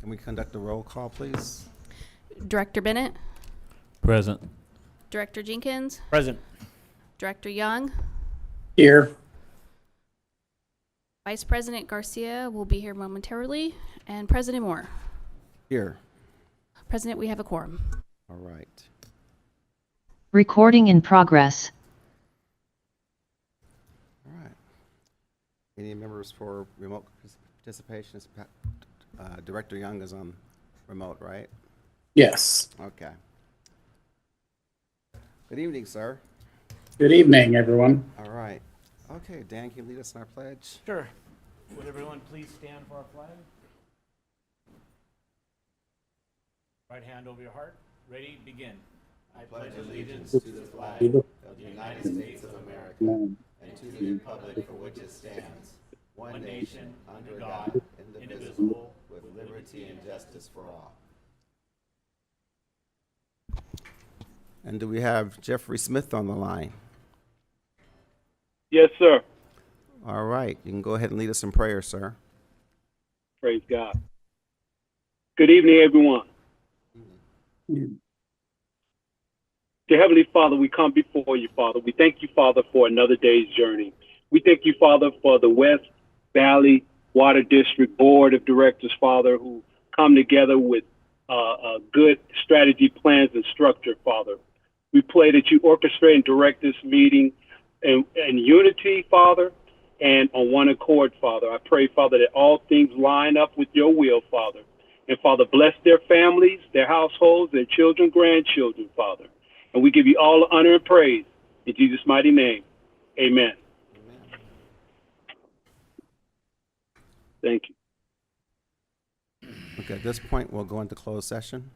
Can we conduct a roll call, please? Director Bennett, Present. Director Jenkins, Present. Director Young, Here. Vice President Garcia will be here momentarily, and President Moore. Here. President, we have a quorum. All right. Recording in progress. All right. Any members for remote participation? Director Young is on remote, right? Yes. Okay. Good evening, sir. Good evening, everyone. All right. Okay, Dan, can you lead us in our pledge? Sure. Would everyone please stand for our flag? Right hand over your heart. Ready, begin. I pledge allegiance to the flag of the United States of America and to the republic for which it stands, one nation, under God, indivisible, with liberty and justice for all. And do we have Jeffrey Smith on the line? Yes, sir. All right. You can go ahead and lead us in prayer, sir. Praise God. Good evening, everyone. Dear Heavenly Father, we come before you, Father. We thank you, Father, for another day's journey. We thank you, Father, for the West Valley Water District Board of Directors, Father, who come together with good strategy plans and structure, Father. We pray that you orchestrate and direct this meeting in unity, Father, and on one accord, Father. I pray, Father, that all things line up with your will, Father. And, Father, bless their families, their households, their children, grandchildren, Father. And we give you all the honor and praise in Jesus' mighty name. Amen. Thank you. Okay, at this point, we'll go into closed session.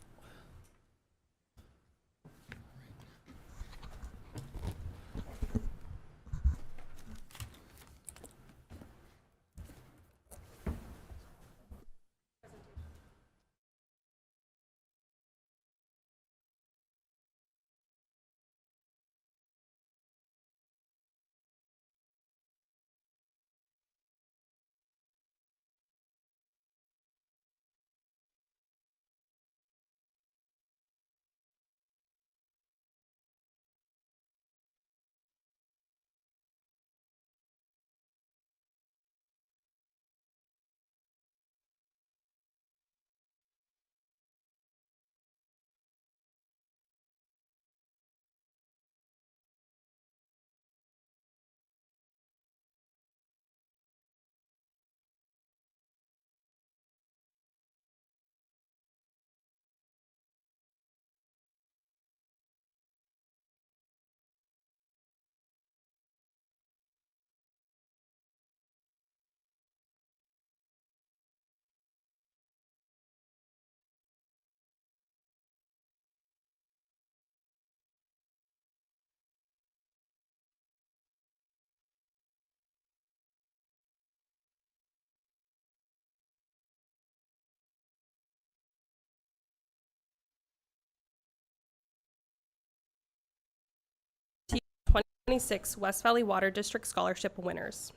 '26 West Valley Water District Scholarship winners.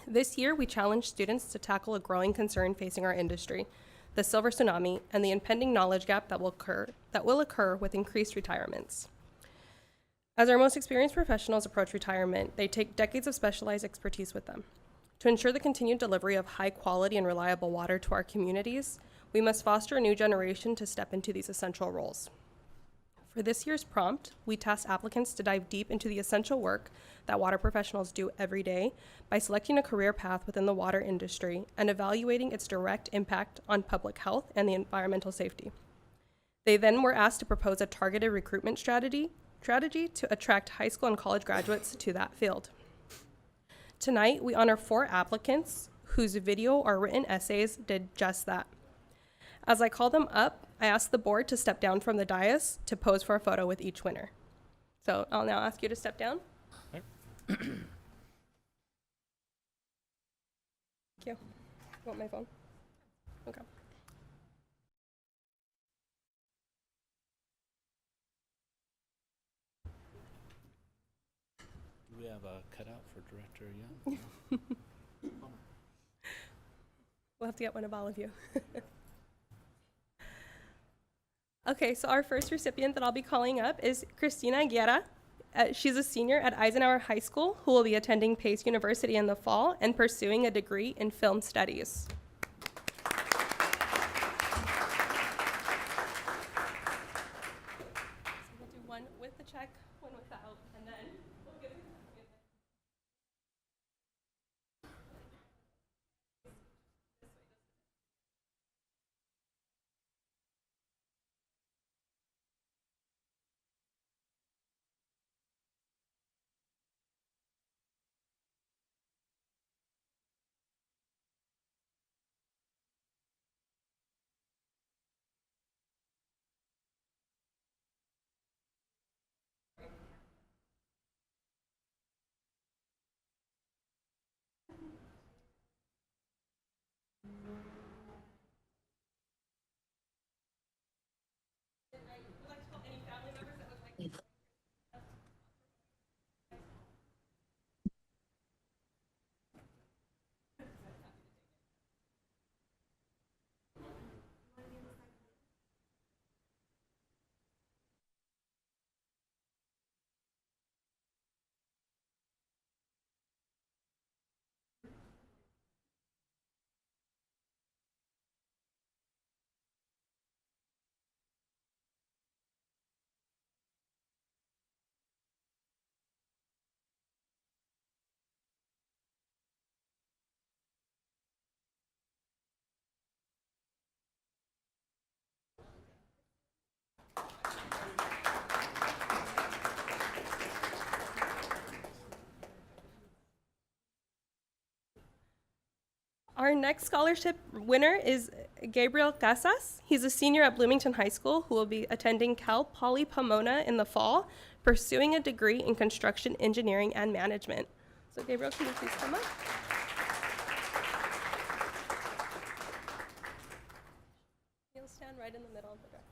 This year, we challenged students to tackle a growing concern facing our industry, the silver tsunami, and the impending knowledge gap that will occur with increased retirements. As our most experienced professionals approach retirement, they take decades of specialized expertise with them. To ensure the continued delivery of high quality and reliable water to our communities, we must foster a new generation to step into these essential roles. For this year's prompt, we tasked applicants to dive deep into the essential work that water professionals do every day by selecting a career path within the water industry and evaluating its direct impact on public health and the environmental safety. They then were asked to propose a targeted recruitment strategy to attract high school and college graduates to that field. Tonight, we honor 4 applicants whose video or written essays did just that. As I call them up, I ask the board to step down from the dais to pose for a photo with each winner. So I'll now ask you to step down. Thank you. Want my phone? Okay. Do we have a cutout for Director Young? We'll have to get one of all of you. Okay, so our first recipient that I'll be calling up is Christina Guerra. She's a senior at Eisenhower High School who will be attending Pace University in the fall and pursuing a degree in film studies. So we'll do one with the check, one without, and then we'll give it. Our next scholarship winner is Gabriel Casas. He's a senior at Bloomington High School who will be attending Cal Poly Pomona in the fall, pursuing a degree in construction engineering and management. So Gabriel, can you please come up? He'll stand right in the middle of the directors.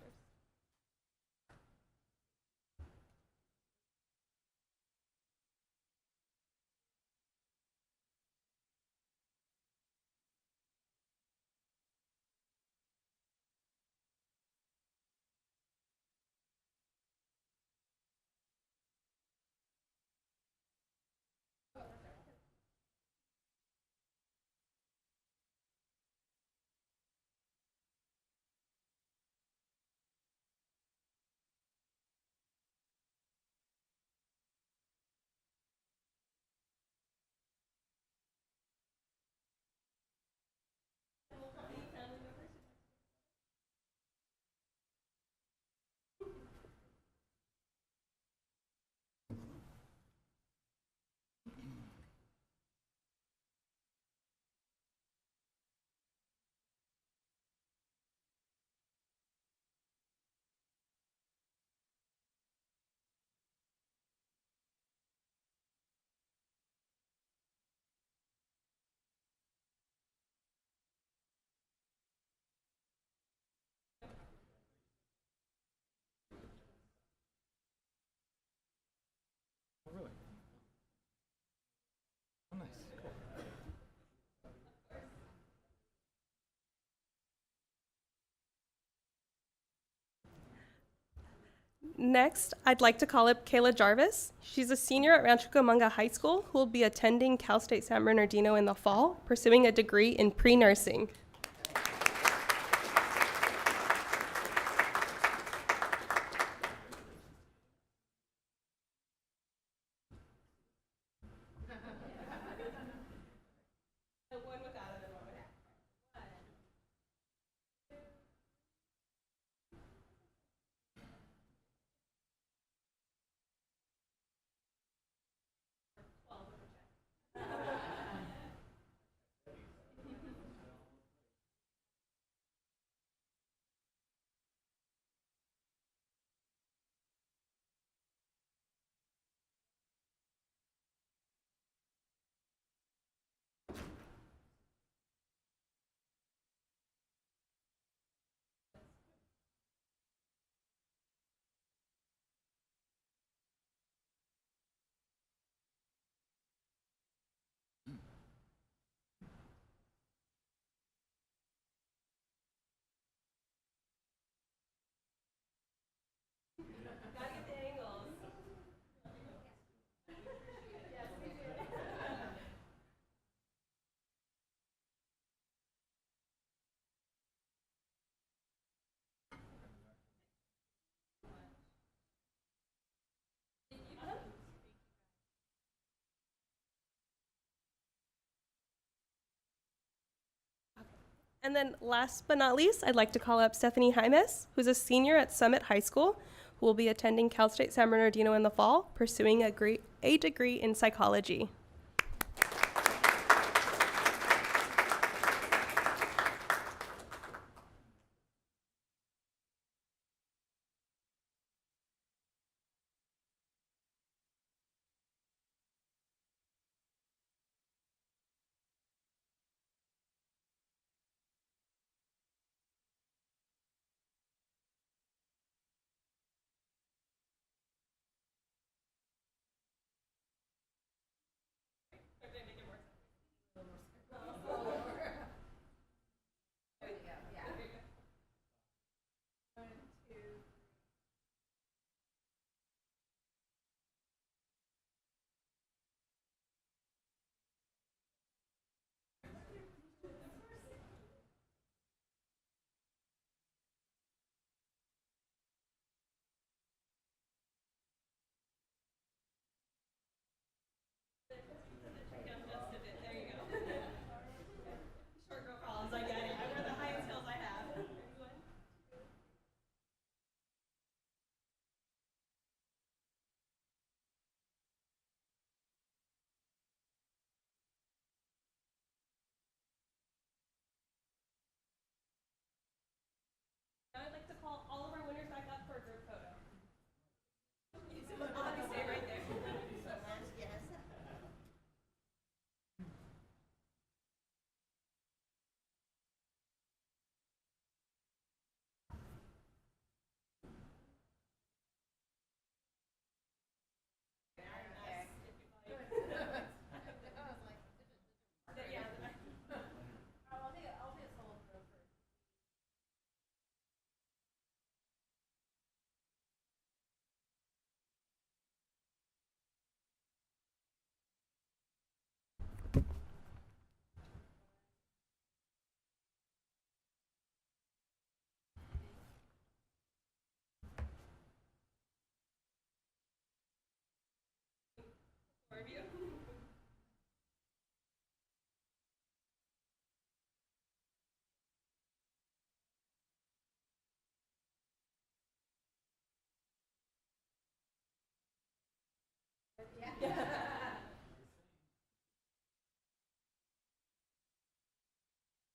Next, I'd like to call up Kayla Jarvis. She's a senior at Rancho Cucamonga High School who will be attending Cal State San Bernardino in the fall, pursuing a degree in pre-nursing. And then last but not least, I'd like to call up Stephanie Jaimes, who's a senior at Summit High School, who will be attending Cal State San Bernardino in the fall, pursuing a degree in psychology. Now I'd like to call all of our winners back up for a group photo. I'll have you stay right there.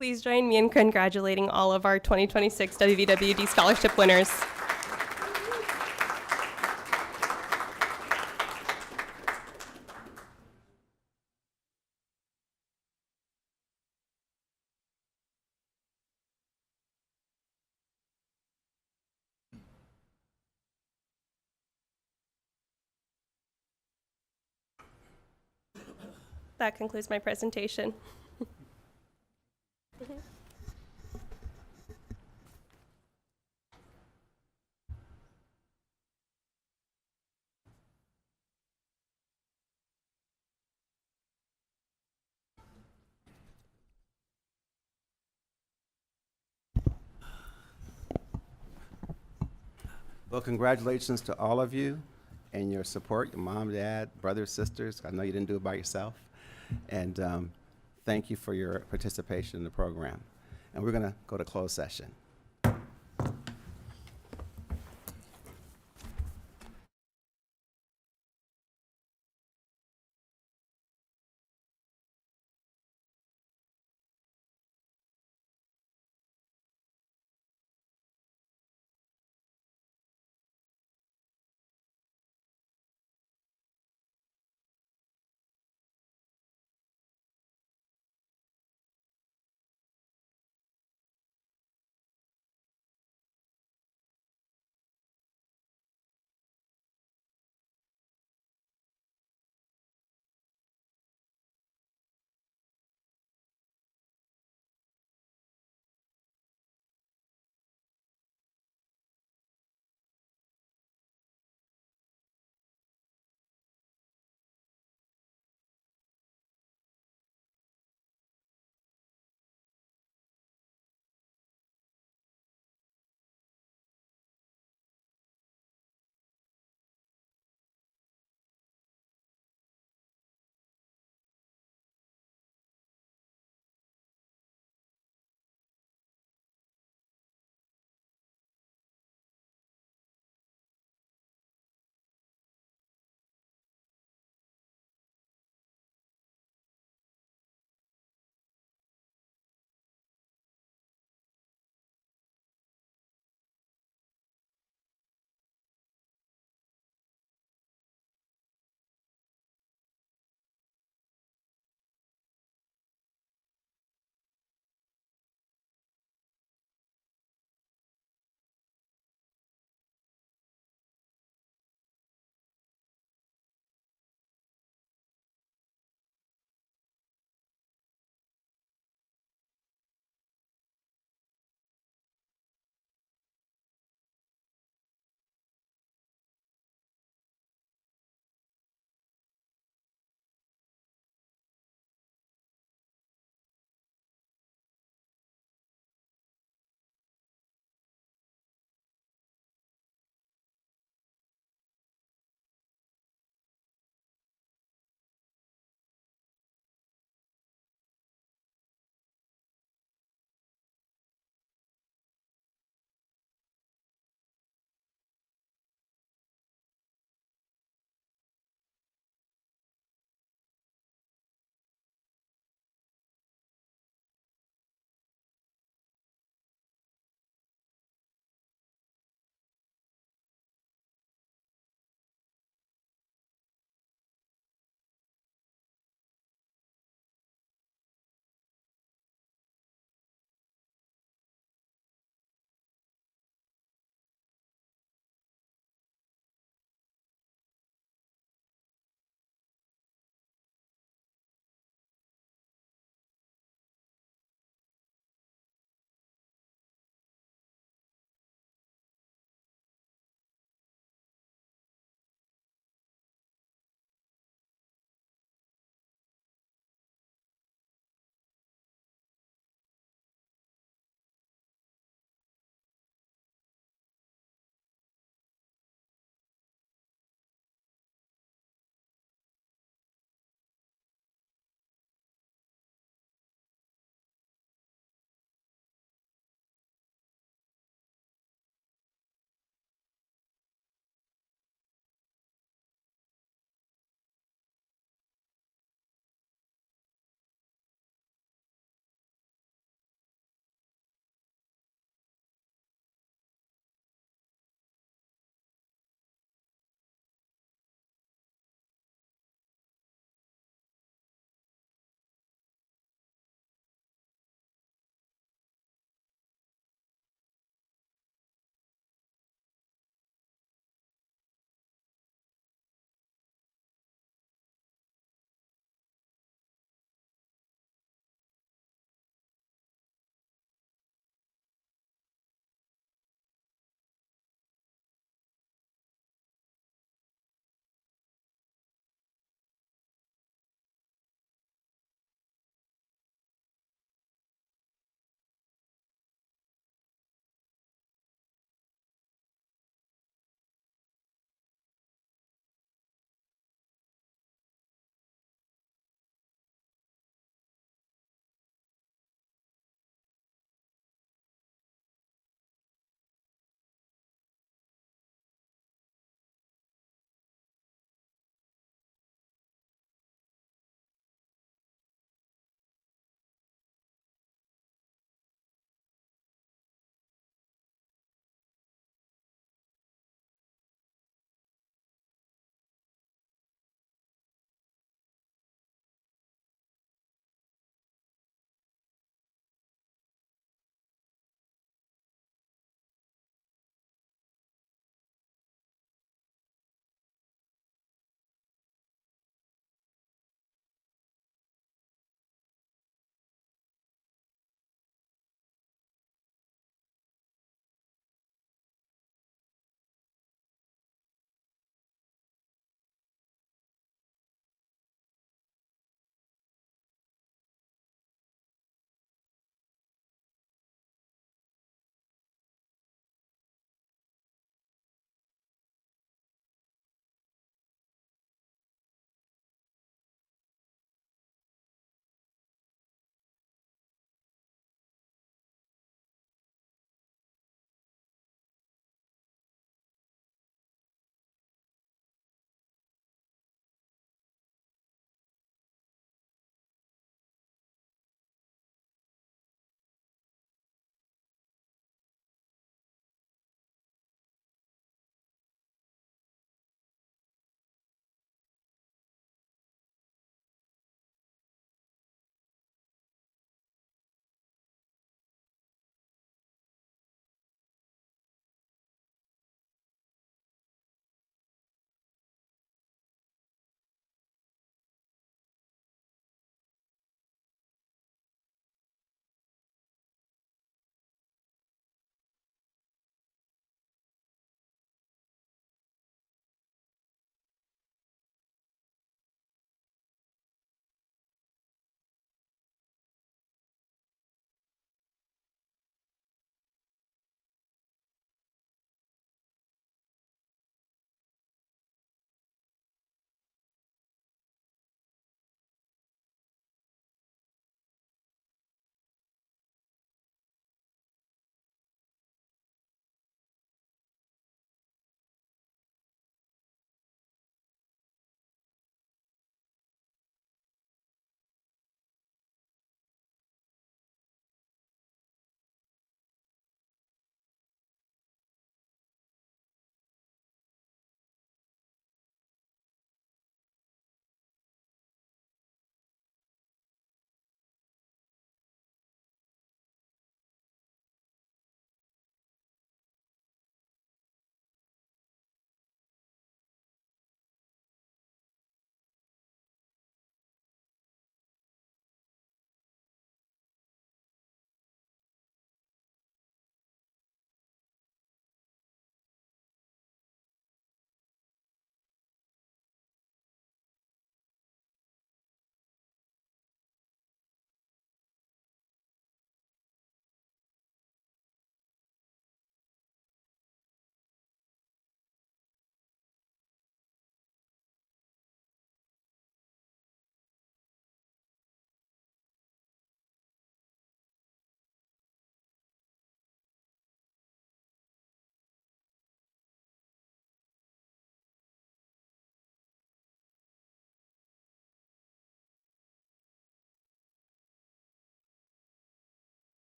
Please join me in congratulating all of our 2026 WVWD scholarship winners. That concludes my presentation. Well, congratulations to all of you and your support, your mom, dad, brothers, sisters. I know you didn't do it by yourself. And thank you for your participation in the program. And we're going to go to closed session.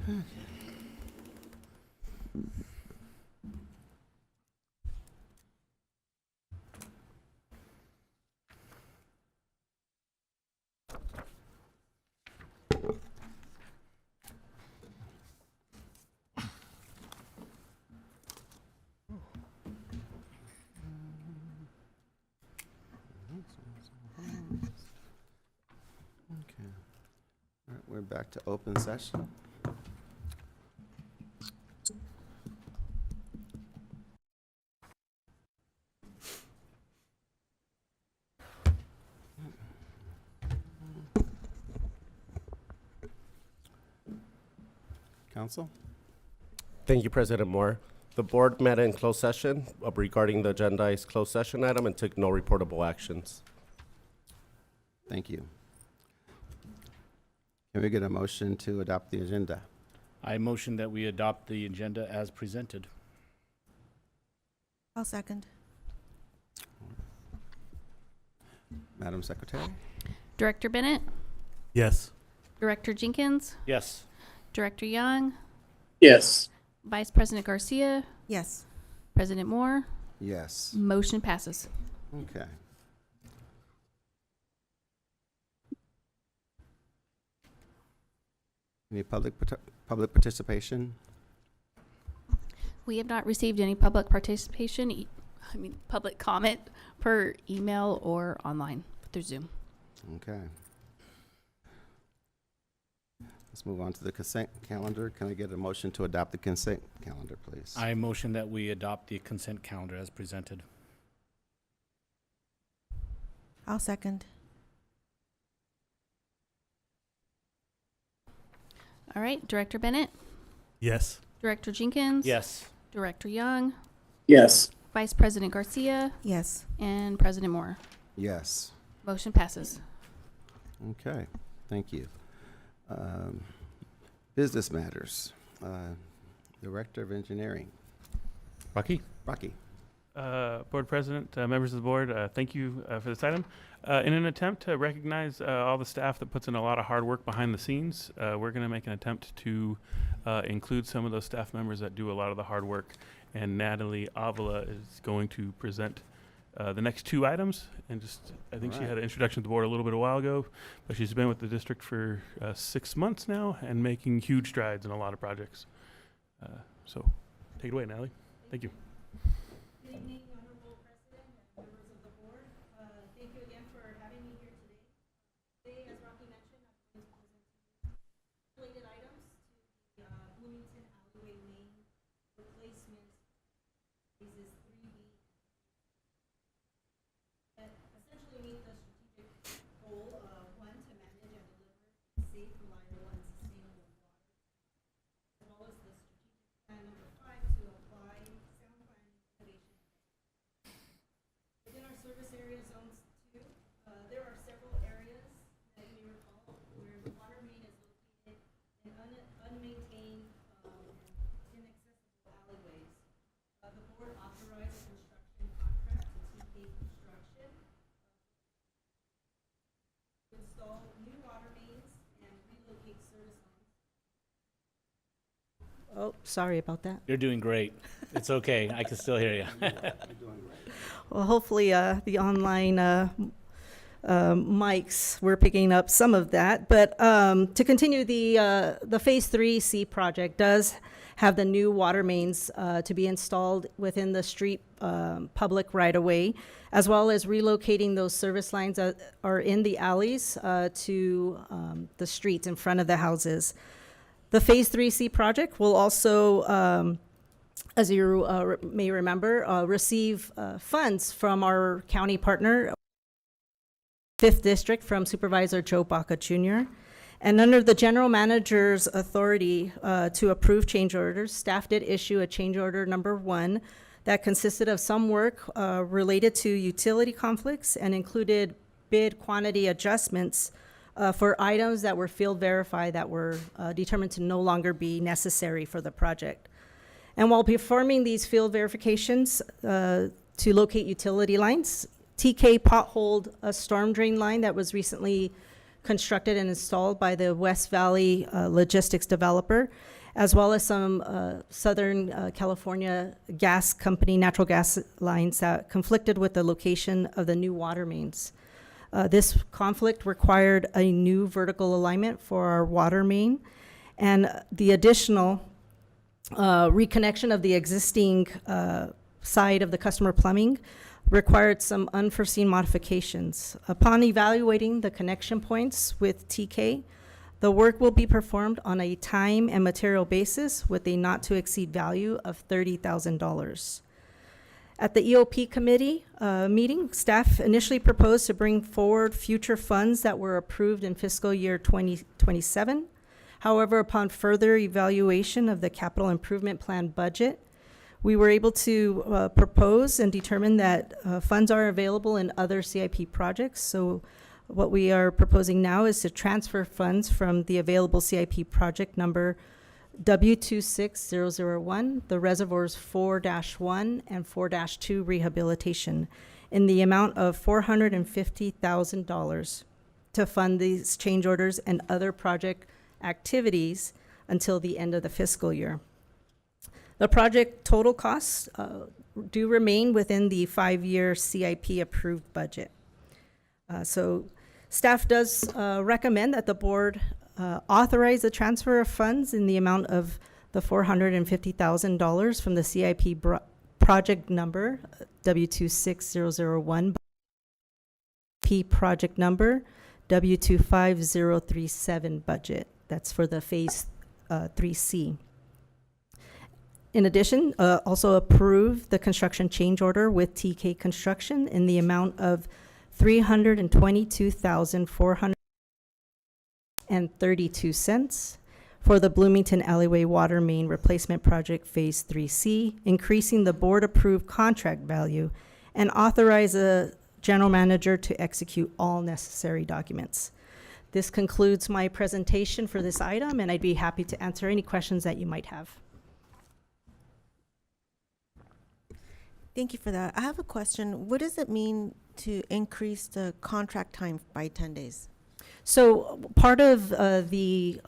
Okay. All right, we're back to open session. Council? Thank you, President Moore. The board met in closed session regarding the agendized closed session item and took no reportable actions. Thank you. Can we get a motion to adopt the agenda? I motion that we adopt the agenda as presented. I'll second. Madam Secretary? Director Bennett, Yes. Director Jenkins, Yes. Director Young, Yes. Vice President Garcia, Yes. President Moore. Yes. Motion passes. Okay. Any public participation? We have not received any public participation, public comment per email or online through Zoom. Okay. Let's move on to the consent calendar. Can I get a motion to adopt the consent calendar, please? I motion that we adopt the consent calendar as presented. I'll second. All right, Director Bennett, Yes. Director Jenkins. Yes. Director Young, Yes. Vice President Garcia, Yes. and President Moore. Yes. Motion passes. Okay, thank you. Business matters. Director of Engineering, Rocky? Rocky. Board President, members of the board, thank you for this item. In an attempt to recognize all the staff that puts in a lot of hard work behind the scenes, we're going to make an attempt to include some of those staff members that do a lot of the hard work. And Natalie Avila is going to present the next two items. And just, I think she Alright. had an introduction to the board a little bit a while ago, but she's been with the district for 6 months now and making huge strides in a lot of projects. So take it away, Natalie. Thank you. Good evening, Honorable President and members of the board. Thank you again for having me here today. Today, as Rocky mentioned, I'm going to present related items to the Bloomington Alleyway Main replacement phases 3B that essentially meet the strategic goal of one, to manage and deliver safe, reliable, and sustainable water, as well as the strategic plan number 5 to apply sound planning innovation. Within our service area zones 2, there are several areas that you may recall where the water main is located in unmaintained and inaccessible alleyways. The board authorized a construction contract to TK Construction to install new water mains and relocate service lines. Oh, sorry about that. You're doing great. It's okay. I can still hear you. Well, hopefully the online mics were picking up some of that. But to continue, the Phase 3C project does have the new water mains to be installed within the street public right-of-way, as well as relocating those service lines that are in the alleys to the streets in front of the houses. The Phase 3C project will also, as you may remember, receive funds from our county partner, 5th District, from Supervisor Joe Baca Jr. And under the general manager's authority to approve change orders, staff did issue a change order number 1 that consisted of some work related to utility conflicts and included bid quantity adjustments for items that were field verified that were determined to no longer be necessary for the project. And while performing these field verifications to locate utility lines, TK potholed a storm drain line that was recently constructed and installed by the West Valley logistics developer. as well as some Southern California gas company natural gas lines that conflicted with the location of the new water mains. This conflict required a new vertical alignment for our water main, and the additional reconnection of the existing side of the customer plumbing required some unforeseen modifications. Upon evaluating the connection points with TK, the work will be performed on a time and material basis with a not to exceed value of $30,000. At the EOP committee meeting, staff initially proposed to bring forward future funds that were approved in fiscal year 2027. However, upon further evaluation of the capital improvement plan budget, we were able to propose and determine that funds are available in other CIP projects. So what we are proposing now is to transfer funds from the available CIP project number W26001, the reservoirs 4-1 and 4-2 rehabilitation, in the amount of $450,000 to fund these change orders and other project activities until the end of the fiscal year. The project total costs do remain within the 5-year CIP approved budget. So staff does recommend that the board authorize the transfer of funds in the amount of the $450,000 from the CIP project number W26001 P project number W25037 budget. That's for the phase 3C. In addition, also approve the construction change order with TK Construction in the amount of $322,432 for the Bloomington Alleyway Water Main Replacement Project Phase 3C, increasing the board-approved contract value, and authorize the general manager to execute all necessary documents. This concludes my presentation for this item, and I'd be happy to answer any questions that you might have. Thank you for that. I have a question. What does it mean to increase the contract time by 10 days? So part of the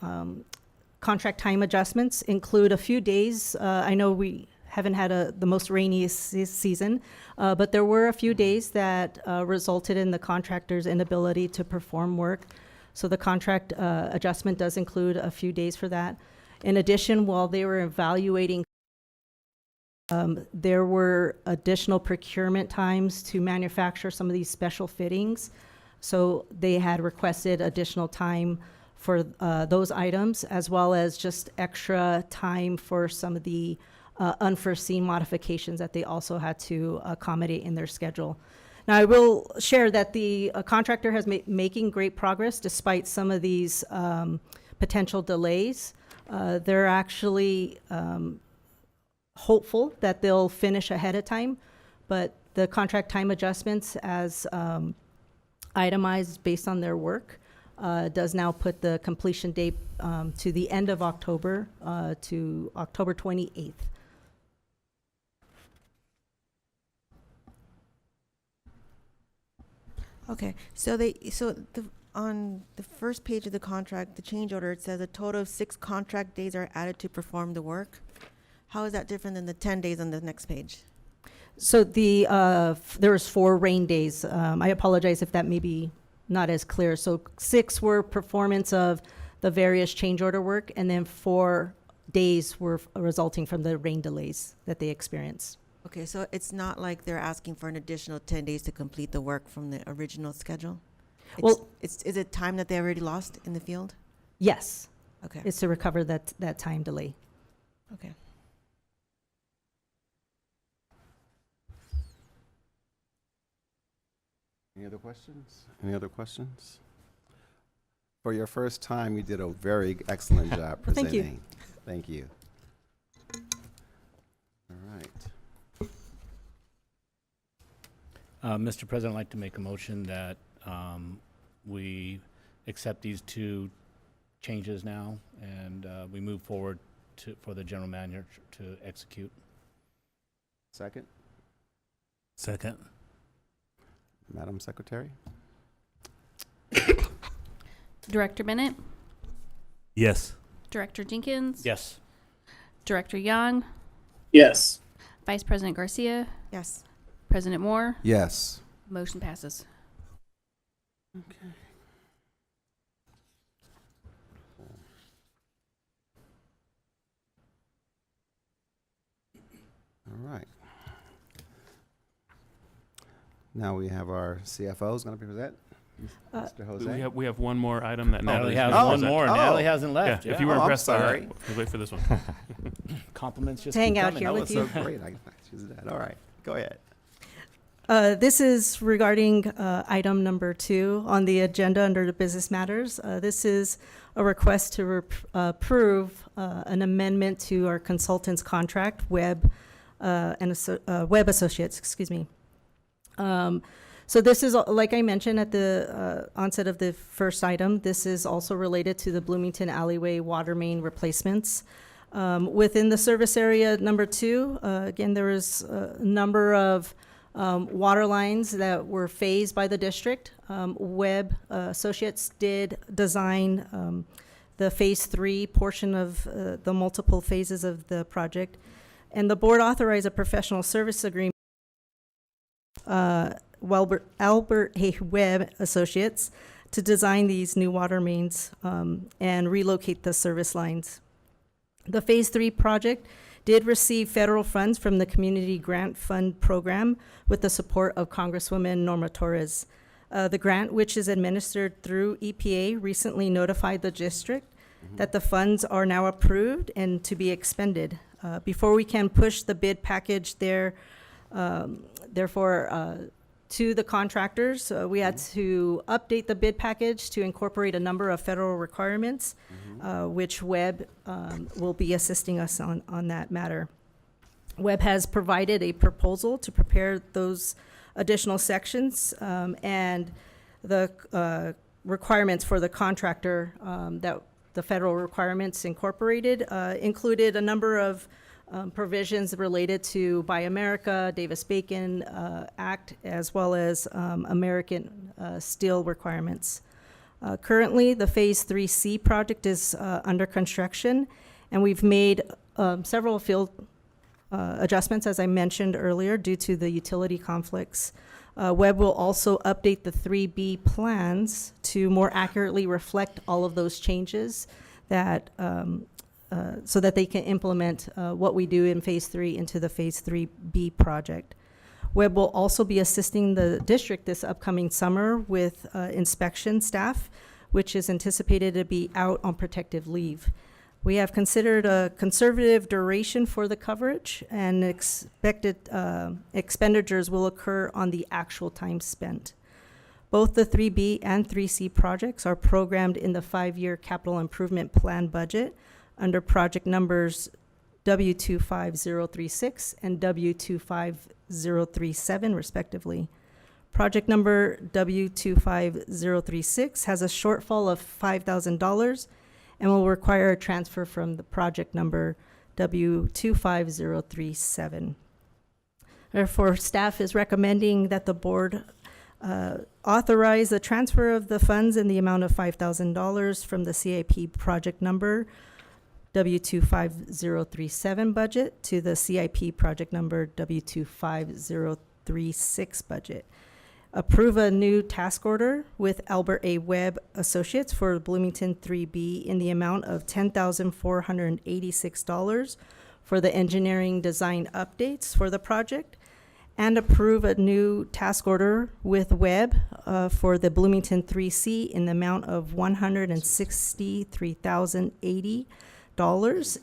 contract time adjustments include a few days. I know we haven't had the most rainiest season, but there were a few days that resulted in the contractor's inability to perform work. So the contract adjustment does include a few days for that. In addition, while they were evaluating, there were additional procurement times to manufacture some of these special fittings. So they had requested additional time for those items, as well as just extra time for some of the unforeseen modifications that they also had to accommodate in their schedule. Now, I will share that the contractor has making great progress despite some of these potential delays. They're actually hopeful that they'll finish ahead of time, but the contract time adjustments as itemized based on their work does now put the completion date to the end of October to October 28th. Okay, on the first page of the contract, the change order, it says a total of 6 contract days are added to perform the work. How is that different than the 10 days on the next page? So there was 4 rain days. I apologize if that may be not as clear. So 6 were performance of the various change order work, and then 4 days were resulting from the rain delays that they experienced. Okay, so it's not like they're asking for an additional 10 days to complete the work from the original schedule? Is it time that they already lost in the field? Yes. Okay. It's to recover that time delay. Okay. Any other questions? Any other questions? For your first time, you did a very excellent job Well, thank you. presenting. Thank you. All right. Mr. President, I'd like to make a motion that we accept these 2 changes now, and we move forward for the general manager to execute. Second, Second. Madam Secretary? Director Bennett, Yes. Director Jenkins, Yes. Director Young, Yes. Vice President Garcia, Yes. President Moore. Yes. Motion passes. Okay. All right. Now we have our CFO is going to present. Mr. Jose. We have one more item that Natalie Natalie has Oh, one more. oh. Natalie hasn't Yeah, left. if you were Oh, I'm impressed by sorry. that, we'll wait for this one. Compliments just Hang keep out coming. here That with was you. so great. She's dead. All right. Go ahead. This is regarding item number 2 on the agenda under the business matters. This is a request to approve an amendment to our consultant's contract, Web Web Associates, excuse me. So this is, like I mentioned at the onset of the first item, this is also related to the Bloomington Alleyway water main replacements. Within the service area number 2, again, there is a number of water lines that were phased by the district. Web Associates did design the phase 3 portion of the multiple phases of the project. And the board authorized a professional service agreement Albert A. Webb Associates to design these new water mains and relocate the service lines. The Phase 3 project did receive federal funds from the Community Grant Fund program with the support of Congresswoman Norma Torres. The grant, which is administered through EPA, recently notified the district that the funds are now approved and to be expended. Before we can push the bid package there, therefore, to the contractors, we had to update the bid package to incorporate a number of federal requirements, which Webb will be assisting us on that matter. Webb has provided a proposal to prepare those additional sections and the requirements for the contractor that the federal requirements incorporated included a number of provisions related to Buy America, Davis-Bacon Act, as well as American steel requirements. Currently, the Phase 3C project is under construction, and we've made several field adjustments, as I mentioned earlier, due to the utility conflicts. Webb will also update the 3B plans to more accurately reflect all of those changes that so that they can implement what we do in Phase 3 into the Phase 3B project. Webb will also be assisting the district this upcoming summer with inspection staff, which is anticipated to be out on protective leave. We have considered a conservative duration for the coverage, and expected expenditures will occur on the actual time spent. Both the 3B and 3C projects are programmed in the 5-year capital improvement plan budget under project numbers W25036 and W25037, respectively. Project number W25036 has a shortfall of $5,000 and will require a transfer from the project number W25037. Therefore, staff is recommending that the board authorize the transfer of the funds in the amount of $5,000 from the CIP project number W25037 budget to the CIP project number W25036 budget. Approve a new task order with Albert A. Webb Associates for Bloomington 3B in the amount of $10,486 for the engineering design updates for the project, and approve a new task order with Webb for the Bloomington 3C in the amount of $163,080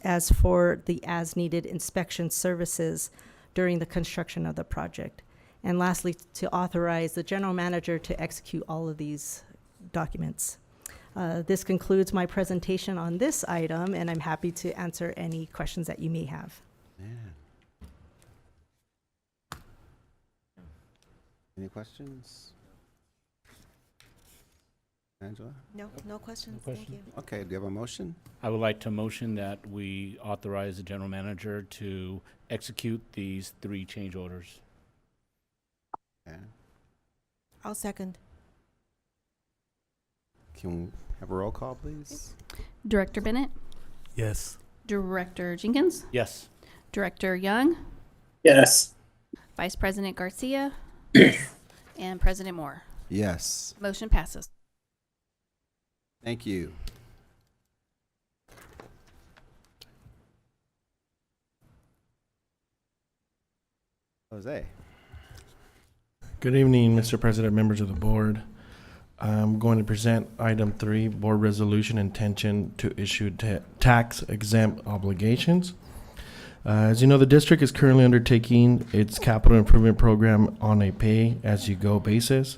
as for the as-needed inspection services during the construction of the project. And lastly, to authorize the general manager to execute all of these documents. This concludes my presentation on this item, and I'm happy to answer any questions that you may have. Man. Any questions? Angela? No, no questions. No Thank you. Okay, do you have a motion? I would like to motion that we authorize the general manager to execute these 3 change orders. Okay. I'll second. Can we have a roll call, please? Director Bennett, Yes. Director Jenkins, Yes. Director Young, Yes. Vice President Garcia, and President Moore. Yes. Motion passes. Thank you. Jose. Good evening, Mr. President, members of the board. I'm going to present item 3, board resolution intention to issue tax exempt obligations. As you know, the district is currently undertaking its capital improvement program on a pay-as-you-go basis,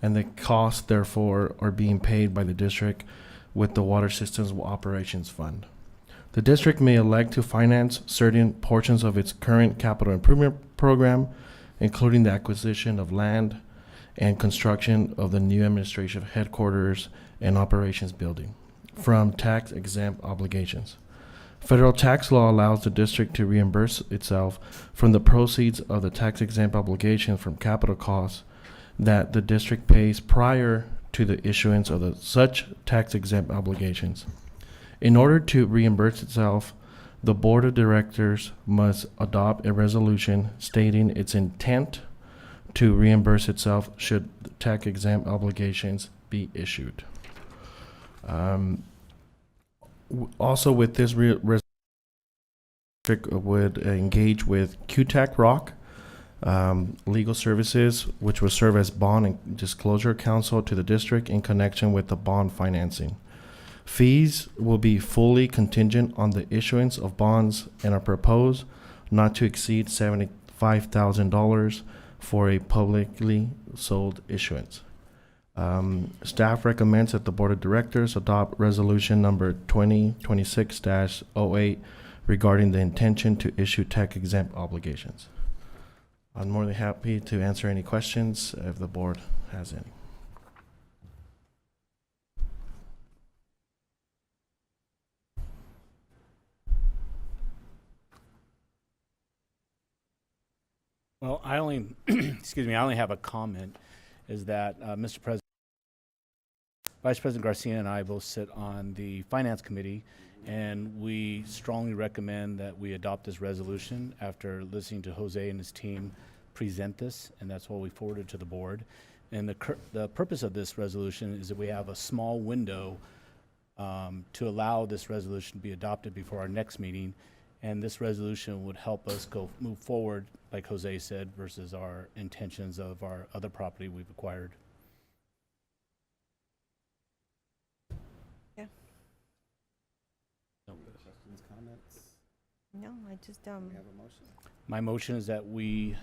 and the costs therefore are being paid by the district with the Water Systems Operations Fund. The district may elect to finance certain portions of its current capital improvement program, including the acquisition of land and construction of the new administrative headquarters and operations building, from tax-exempt obligations. Federal tax law allows the district to reimburse itself from the proceeds of the tax-exempt obligation from capital costs that the district pays prior to the issuance of such tax-exempt obligations. In order to reimburse itself, the board of directors must adopt a resolution stating its intent to reimburse itself should tax-exempt obligations be issued. Also, with this district would engage with QTAC Rock Legal Services, which will serve as bond and disclosure counsel to the district in connection with the bond financing. Fees will be fully contingent on the issuance of bonds and are proposed not to exceed $75,000 for a publicly sold issuance. Staff recommends that the Board of Directors adopt resolution number 2026-08 regarding the intention to issue tax-exempt obligations. I'm more than happy to answer any questions if the board has any. Well, I only, excuse me, I only have a comment, is that, Mr. President, Vice President Garcia and I both sit on the Finance Committee, and we strongly recommend that we adopt this resolution after listening to Jose and his team present this, and that's what we forwarded to the board. And the purpose of this resolution is that we have a small window to allow this resolution to be adopted before our next meeting, and this resolution would help us move forward, like Jose said, versus our intentions of our other property we've acquired. Yeah. No questions, comments? No, I just, We have a motion. My motion is that the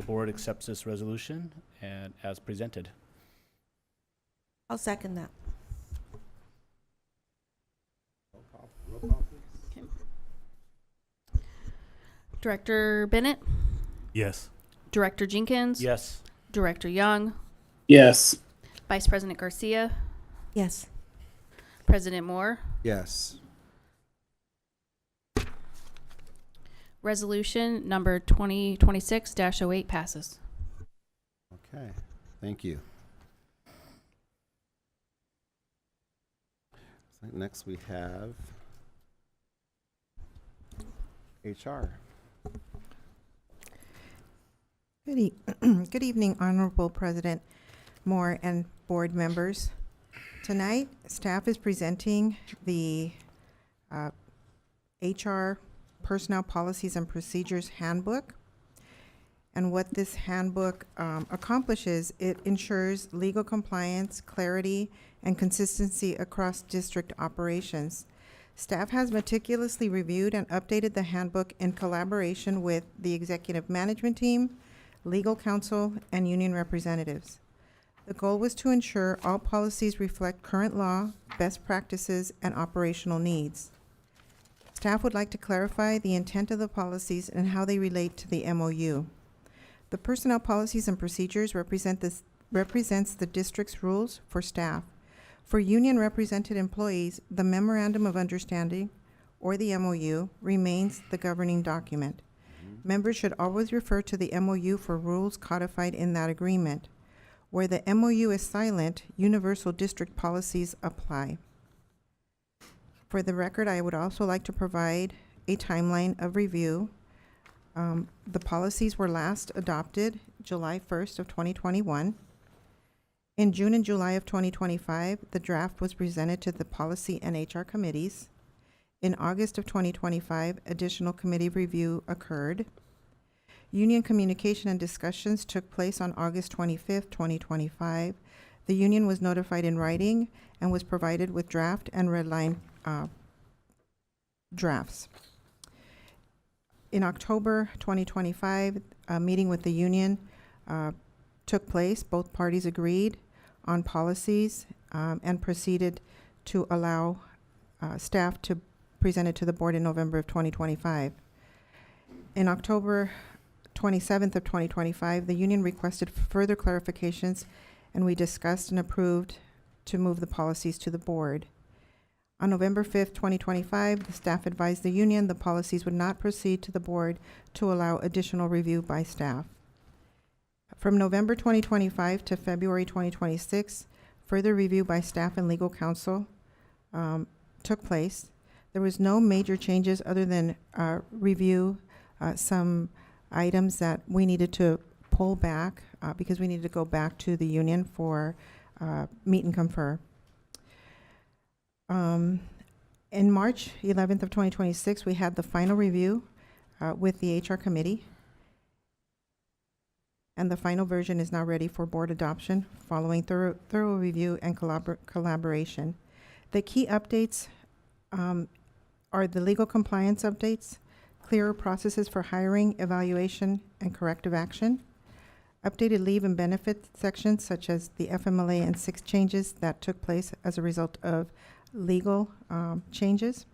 board accepts this resolution and as presented. I'll second that. Roll call, please. Director Bennett, Yes. Director Jenkins, Yes. Director Young, Yes. Vice President Garcia, Yes. President Moore. Yes. Resolution number 2026-08 passes. Okay, thank you. So next we have HR. Good evening, Honorable President Moore and board members. Tonight, staff is presenting the HR Personnel Policies and Procedures Handbook. And what this handbook accomplishes, it ensures legal compliance, clarity, and consistency across district operations. Staff has meticulously reviewed and updated the handbook in collaboration with the executive management team, legal counsel, and union representatives. The goal was to ensure all policies reflect current law, best practices, and operational needs. Staff would like to clarify the intent of the policies and how they relate to the MOU. The Personnel Policies and Procedures represents the district's rules for staff. For union-represented employees, the Memorandum of Understanding, or the MOU, remains the governing document. Members should always refer to the MOU for rules codified in that agreement. Where the MOU is silent, universal district policies apply. For the record, I would also like to provide a timeline of review. The policies were last adopted July 1st of 2021. In June and July of 2025, the draft was presented to the policy and HR committees. In August of 2025, additional committee review occurred. Union communication and discussions took place on August 25th, 2025. The union was notified in writing and was provided with draft and red line drafts. In October 2025, a meeting with the union took place. Both parties agreed on policies and proceeded to allow staff to present it to the board in November of 2025. In October 27th of 2025, the union requested further clarifications, and we discussed and approved to move the policies to the board. On November 5th, 2025, the staff advised the union the policies would not proceed to the board to allow additional review by staff. From November 2025 to February 2026, further review by staff and legal counsel took place. There was no major changes other than review some items that we needed to pull back because we needed to go back to the union for meet and confer. In March 11th of 2026, we had the final review with the HR committee, and the final version is now ready for board adoption following thorough review and collaboration. The key updates are the legal compliance updates, clearer processes for hiring, evaluation, and corrective action, updated leave and benefit sections such as the FMLA and 6 changes that took place as a result of legal changes,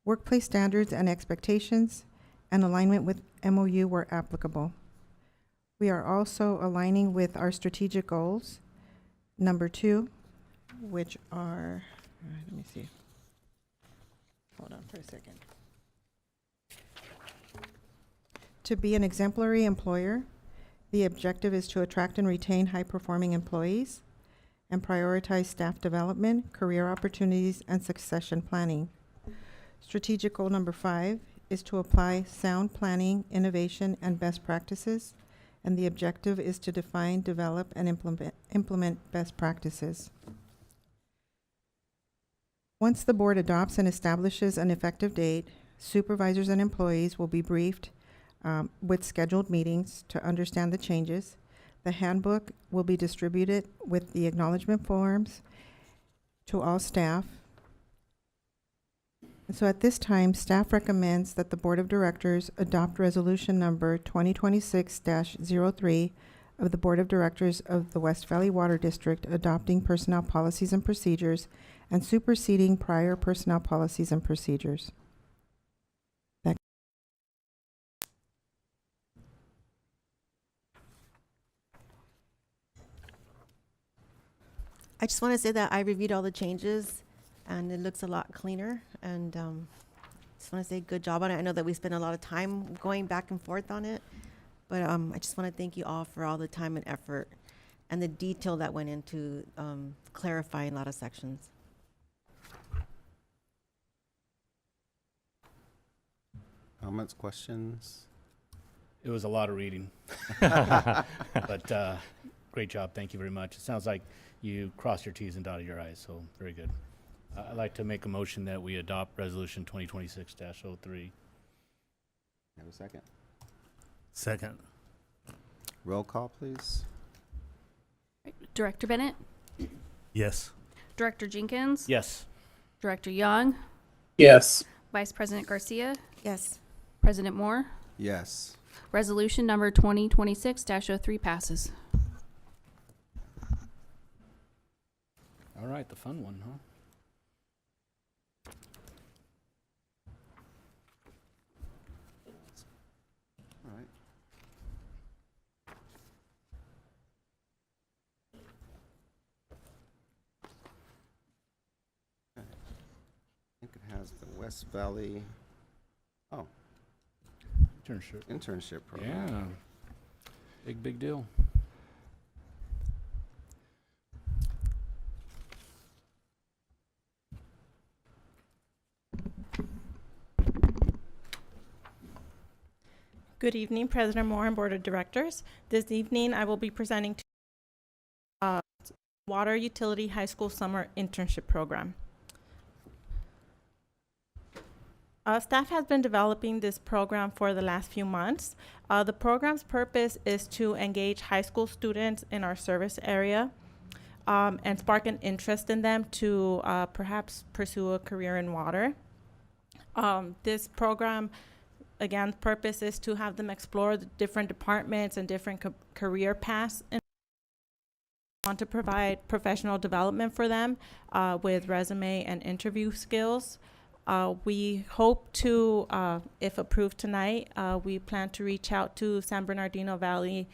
workplace standards and expectations, and alignment with MOU where applicable. We are also aligning with our strategic goals, number 2, which are, let me see. Hold on for a second. To be an exemplary employer, the objective is to attract and retain high-performing employees and prioritize staff development, career opportunities, and succession planning. Strategic goal number 5 is to apply sound planning, innovation, and best practices, and the objective is to define, develop, and implement best practices. Once the board adopts and establishes an effective date, supervisors and employees will be briefed with scheduled meetings to understand the changes. The handbook will be distributed with the acknowledgement forms to all staff. And so at this time, staff recommends that the Board of Directors adopt resolution number 2026-03 of the Board of Directors of the West Valley Water District adopting personnel policies and procedures and superseding prior personnel policies and procedures. I just want to say that I reviewed all the changes, and it looks a lot cleaner, and just want to say good job on it. I know that we spent a lot of time going back and forth on it, but I just want to thank you all for all the time and effort and the detail that went into clarifying a lot of sections. Comments, questions? It was a lot of reading. But great job. Thank you very much. It sounds like you crossed your T's and dotted your I's, so very good. I'd like to make a motion that we adopt Resolution 2026-03. Have a second? Second. Roll call, please. Director Bennett, Yes. Director Jenkins, Yes. Director Young, Yes. Vice President Garcia, Yes. President Moore. Yes. Resolution number 2026-03 passes. All right, the fun one, huh? All right. Okay. I think it has the West Valley, Internship. internship program. Yeah. Big deal. Good evening, President Moore and Board of Directors. This evening, I will be presenting to Water Utility High School Summer Internship Program. Staff has been developing this program for the last few months. The program's purpose is to engage high school students in our service area and spark an interest in them to perhaps pursue a career in water. This program, again, the purpose is to have them explore the different departments and different career paths, and want to provide professional development for them with resume and interview skills. We hope to, if approved tonight, we plan to reach out to San Bernardino Valley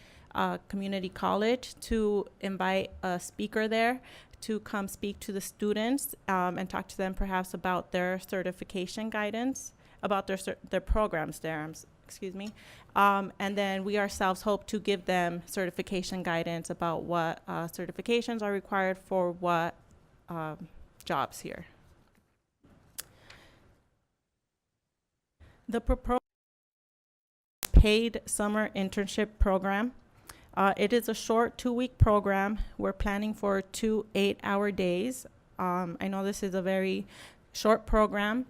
Community College to invite a speaker there to come speak to the students and talk to them perhaps about their certification guidance, about their programs there, excuse me. And then we ourselves hope to give them certification guidance about what certifications are required for what jobs here. The proposed paid summer internship program. It is a short 2-week program. We're planning for 2 8-hour days. I know this is a very short program.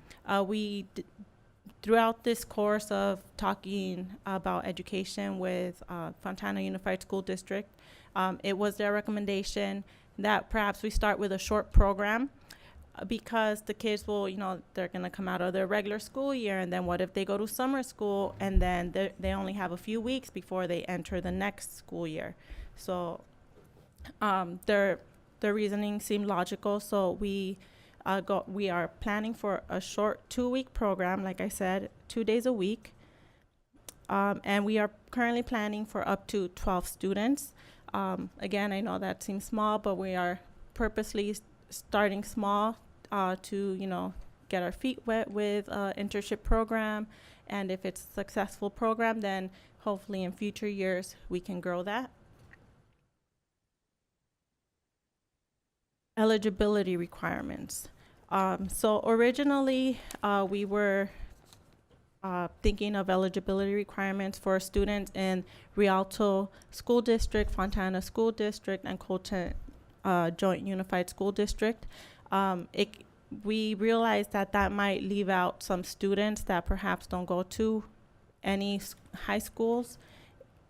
Throughout this course of talking about education with Fontana Unified School District, it was their recommendation that perhaps we start with a short program because the kids will, they're going to come out of their regular school year, and then what if they go to summer school and then they only have a few weeks before they enter the next school year. So their reasoning seemed logical, so we are planning for a short 2-week program, like I said, 2 days a week. And we are currently planning for up to 12 students. Again, I know that seems small, but we are purposely starting small to, get our feet wet with internship program. And if it's a successful program, then hopefully in future years we can grow that. Eligibility requirements. So originally we were thinking of eligibility requirements for students in Rialto School District, Fontana School District, and Colton Joint Unified School District. We realized that might leave out some students that perhaps don't go to any high schools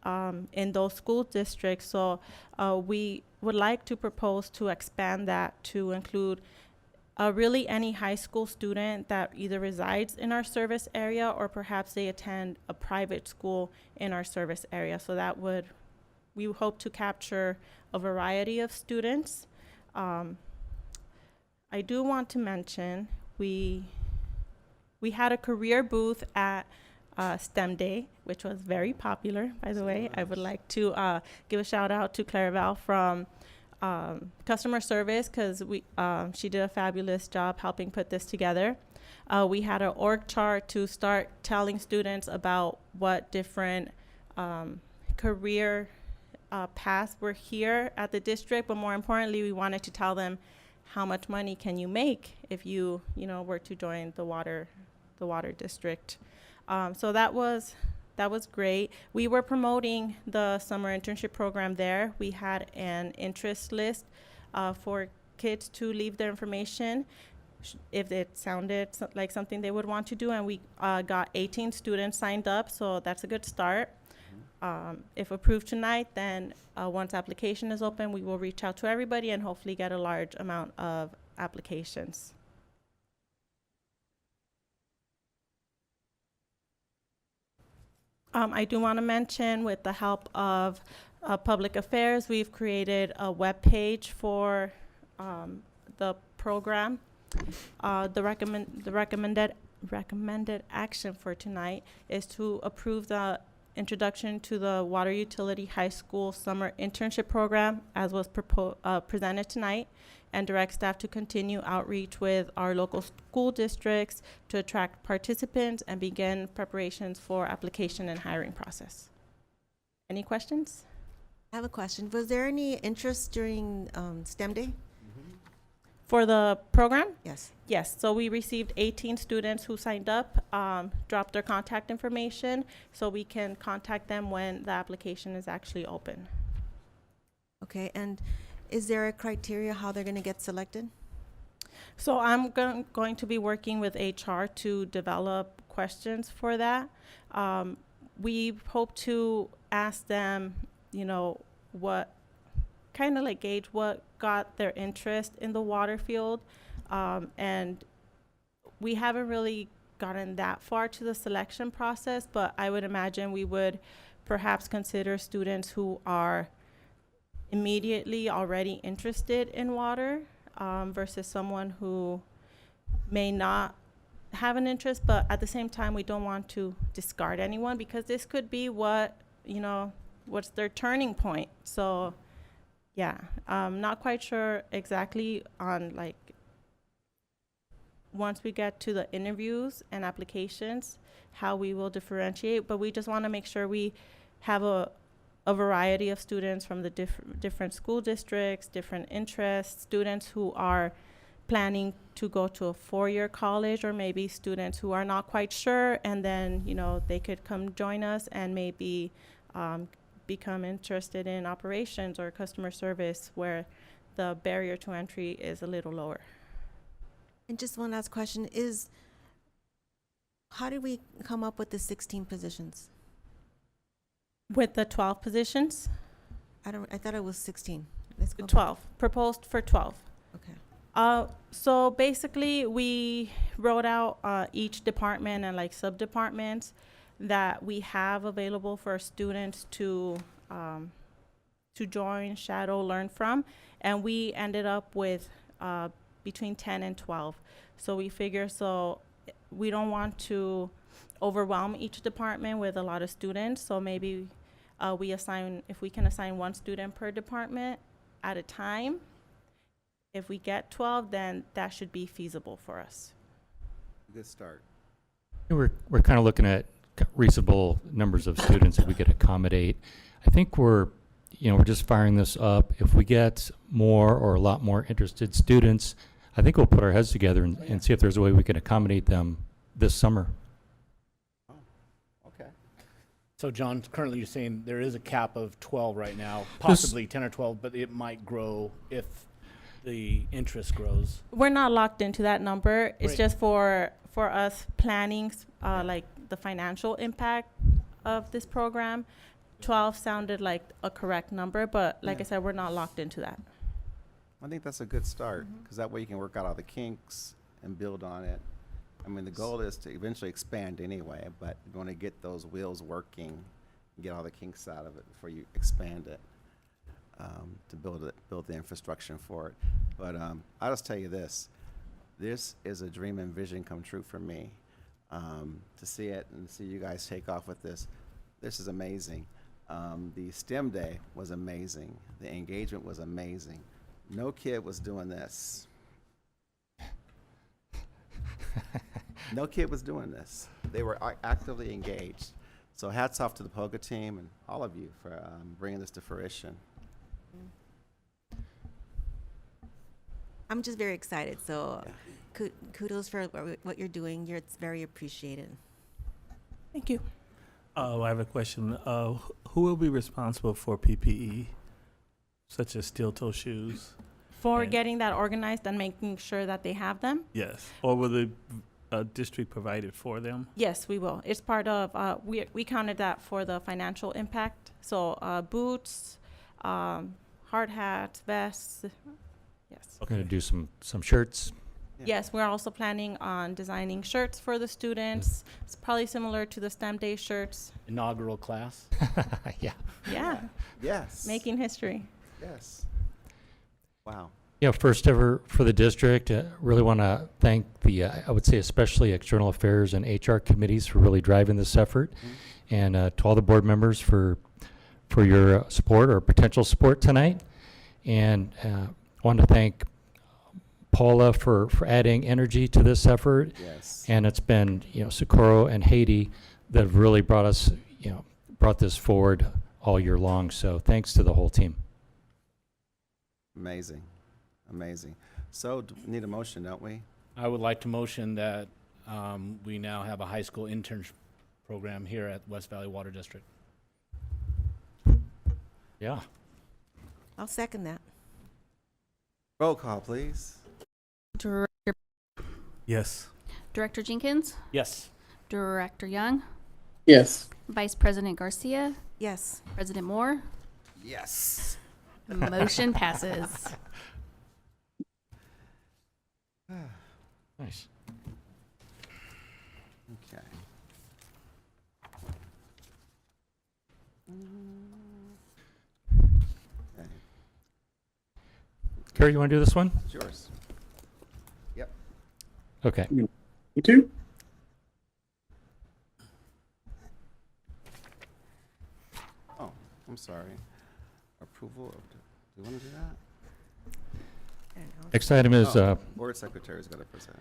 in those school districts. So we would like to propose to expand that to include really any high school student that either resides in our service area or perhaps they attend a private school in our service area. So that we hope to capture a variety of students. I do want to mention we had a career booth at STEM Day, which was very popular, by the way. I would like to give a shout out to Claravel from customer service, because she did a fabulous job helping put this together. We had an org chart to start telling students about what different career paths were here at the district, but more importantly, we wanted to tell them how much money can you make if you were to join the water district. So that was great. We were promoting the summer internship program there. We had an interest list for kids to leave their information if it sounded like something they would want to do, and we got 18 students signed up, so that's a good start. If approved tonight, then once application is open, we will reach out to everybody and hopefully get a large amount of applications. I do want to mention, with the help of Public Affairs, we've created a web page for the program. The recommended action for tonight is to approve the introduction to the Water Utility High School Summer Internship Program as was presented tonight, and direct staff to continue outreach with our local school districts to attract participants and begin preparations for application and hiring process. Any questions? I have a question. Was there any interest during STEM Day? For the program? Yes. Yes, so we received 18 students who signed up, dropped their contact information, so we can contact them when the application is actually open. Okay, and is there a criteria how they're going to get selected? So I'm going to be working with HR to develop questions for that. We hope to ask them, you know, what kind of like gauge what got their interest in the water field. And we haven't really gotten that far to the selection process, but I would imagine we would perhaps consider students who are immediately already interested in water versus someone who may not have an interest, but at the same time, we don't want to discard anyone because this could be what, you know, what's their turning point. So yeah, not quite sure exactly on like, once we get to the interviews and applications, how we will differentiate, but we just want to make sure we have a variety of students from the different school districts, different interests, students who are planning to go to a four-year college, or maybe students who are not quite sure, and then, you know, they could come join us and maybe become interested in operations or customer service where the barrier to entry is a little lower. And just one last question is, how did we come up with the 16 positions? With the 12 positions? I thought it was 16. Let's go 12, proposed for 12. Okay. So basically, we wrote out each department and like sub-departments that we have available for students to join, shadow, learn from, and we ended up with between 10 and 12. So we figure, so we don't want to overwhelm each department with a lot of students, so maybe if we can assign one student per department at a time. If we get 12, then that should be feasible for us. Good start. We're kind of looking at reasonable numbers of students that we could accommodate. I think we're just firing this up. If we get more or a lot more interested students, I think we'll put our heads together and see if there's a way we can accommodate them this summer. Oh, okay. So John, currently you're saying there is a cap of 12 right now, possibly 10 or 12, but it might grow if the interest grows. We're not locked into that number. It's Right. just for us planning, like the financial impact of this program. 12 sounded like a correct number, but like I said, we're not locked into that. I think that's a good start, because that way you can work out all the kinks and build on it. I mean, the goal is to eventually expand anyway, but you want to get those wheels working and get all the kinks out of it before you expand it, to build the infrastructure for it. But I'll just tell you this is a dream and vision come true for me. To see it and see you guys take off with this is amazing. The STEM day was amazing. The engagement was amazing. No kid was doing this. No kid was doing this. They were actively engaged. So hats off to the POGA team and all of you for bringing this to fruition. I'm just very excited. So kudos for what you're doing. It's very appreciated. Thank you. I have a question. Who will be responsible for PPE, such as steel-toe shoes? For And- getting that organized and making sure that they have them? Yes. Or will the district provide it for them? Yes, we will. It's part of, we counted that for the financial impact. So boots, hard hats, vests, yes. We're going to do some shirts. Yes, we're also planning on designing shirts for the students. It's probably similar to the STEM Day shirts. Inaugural class. Yeah. Yeah, Yes. making history. Yes. Wow. Yeah, first ever for the district. Really want to thank I would say especially external affairs and HR committees for really driving this effort, and to all the board members for your support or potential support tonight. And want to thank Paula for adding energy to this effort. Yes. And it's been Socorro and Haiti that have really brought this forward all year long. So thanks to the whole team. Amazing. Amazing. So we need a motion, don't we? I would like to motion that we now have a high school internship program here at West Valley Water District. Yeah. I'll second that. Roll call, please. Director, Yes. Director Jenkins, Yes. Director Young, Yes. Vice President Garcia, Yes. President Moore. Yes. Motion passes. Nice. Okay. Okay, Carrie, you want to do this one? it's yours. Yep. Okay. You too? Oh, I'm sorry. Approval of, do you want to do that? Next item is, Board Secretary's got to present.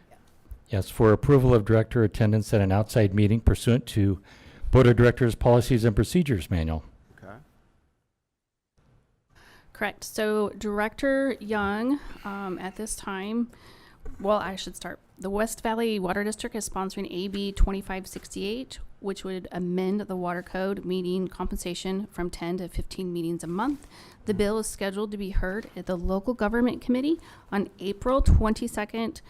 yes, for approval of director attendance at an outside meeting pursuant to Board of Directors Policies and Procedures Manual. Okay. Correct. So Director Young, at this time, well, I should start. The West Valley Water District is sponsoring AB 2568, which would amend the water code, meeting compensation from 10 to 15 meetings a month. The bill is scheduled to be heard at the Local Government Committee on April 22nd,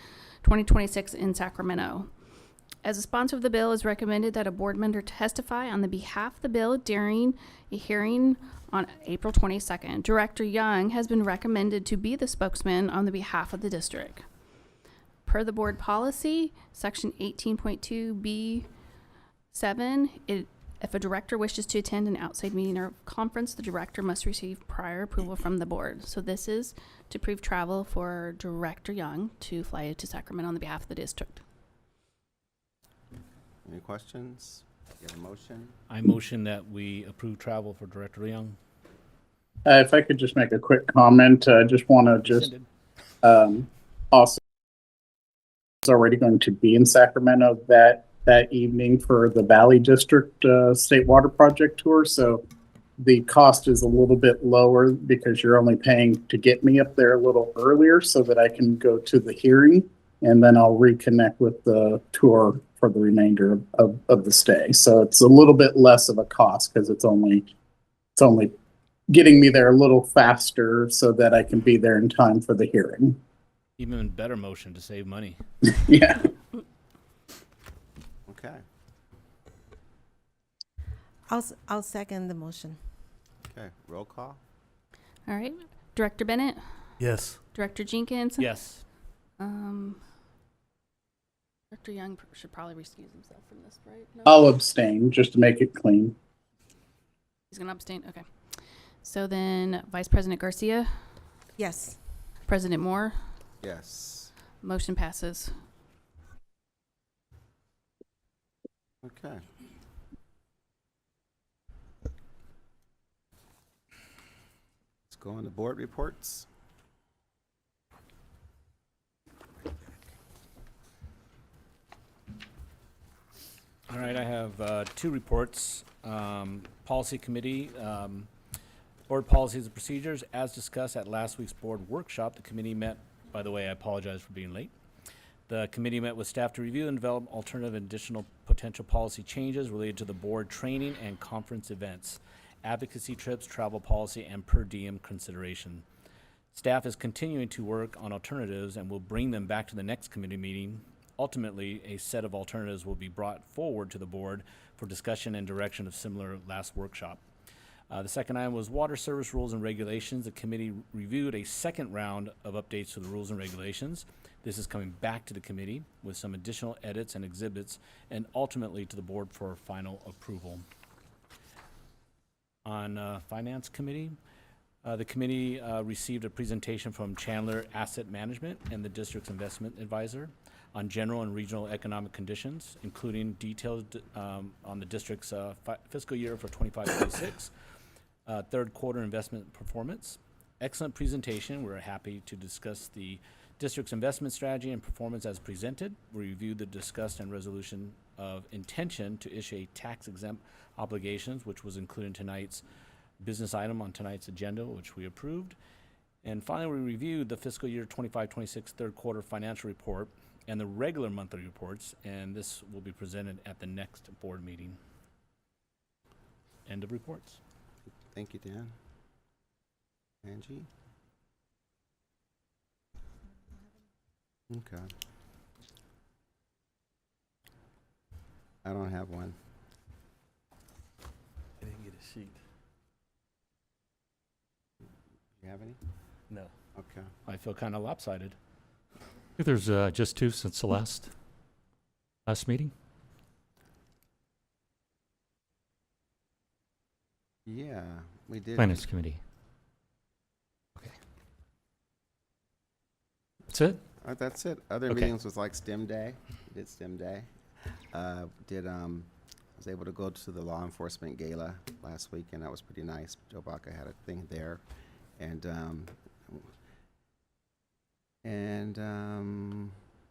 2026 in Sacramento. As a sponsor of the bill, it's recommended that a board member testify on the behalf of the bill during a hearing on April 22nd. Director Young has been recommended to be the spokesman on the behalf of the district. Per the board policy, section 18.2B7, if a director wishes to attend an outside meeting or conference, the director must receive prior approval from the board. So this is to approve travel for Director Young to fly to Sacramento on the behalf of the district. Any questions? You have a motion? I motion that we approve travel for Director Young. If I could just make a quick comment, I just want to also is already going to be in Sacramento that evening for the Valley District State Water Project Tour. So the cost is a little bit lower because you're only paying to get me up there a little earlier so that I can go to the hearing, and then I'll reconnect with the tour for the remainder of the stay. So it's a little bit less of a cost because it's only getting me there a little faster so that I can be there in time for the hearing. Even better motion to save money. Yeah. Okay. I'll second the motion. Okay. Roll call? All right. Director Bennett, Yes. Director Jenkins. Yes. Director Young should probably recuse himself from this, right? No? I'll abstain just to make it clean. He's going to abstain? Okay. So then Vice President Garcia, Yes. President Moore, Yes. motion passes. Okay. Let's go on to board reports. All right, I have two reports. Policy Committee, Board Policies and Procedures. As discussed at last week's board workshop, the committee met, by the way, I apologize for being late. The committee met with staff to review and develop alternative and additional potential policy changes related to the board training and conference events, advocacy trips, travel policy, and per diem consideration. Staff is continuing to work on alternatives and will bring them back to the next committee meeting. Ultimately, a set of alternatives will be brought forward to the board for discussion and direction of similar last workshop. The second item was water service rules and regulations. The committee reviewed a second round of updates to the rules and regulations. This is coming back to the committee with some additional edits and exhibits, and ultimately to the board for final approval. On Finance Committee, the committee received a presentation from Chandler Asset Management and the district's investment advisor on general and regional economic conditions, including details on the district's fiscal year for 25-26, third quarter investment performance. Excellent presentation. We're happy to discuss the district's investment strategy and performance as presented. We reviewed the discussed and resolution of intention to issue a tax-exempt obligations, which was included in tonight's business item on tonight's agenda, which we approved. And finally, we reviewed the fiscal year 25-26 third quarter financial report and the regular monthly reports, and this will be presented at the next board meeting. End of reports. Thank you, Dan. Angie? Okay. I don't have one. I didn't get a sheet. You have any? No. Okay. I feel kind of lopsided. I think there's just two since the last meeting. Yeah, we did. Finance Committee. Okay. That's it? That's it. Other Okay. meetings was like STEM Day. We did STEM Day. Was able to go to the law enforcement gala last week, and that was pretty nice. Joe Baca had a thing there, and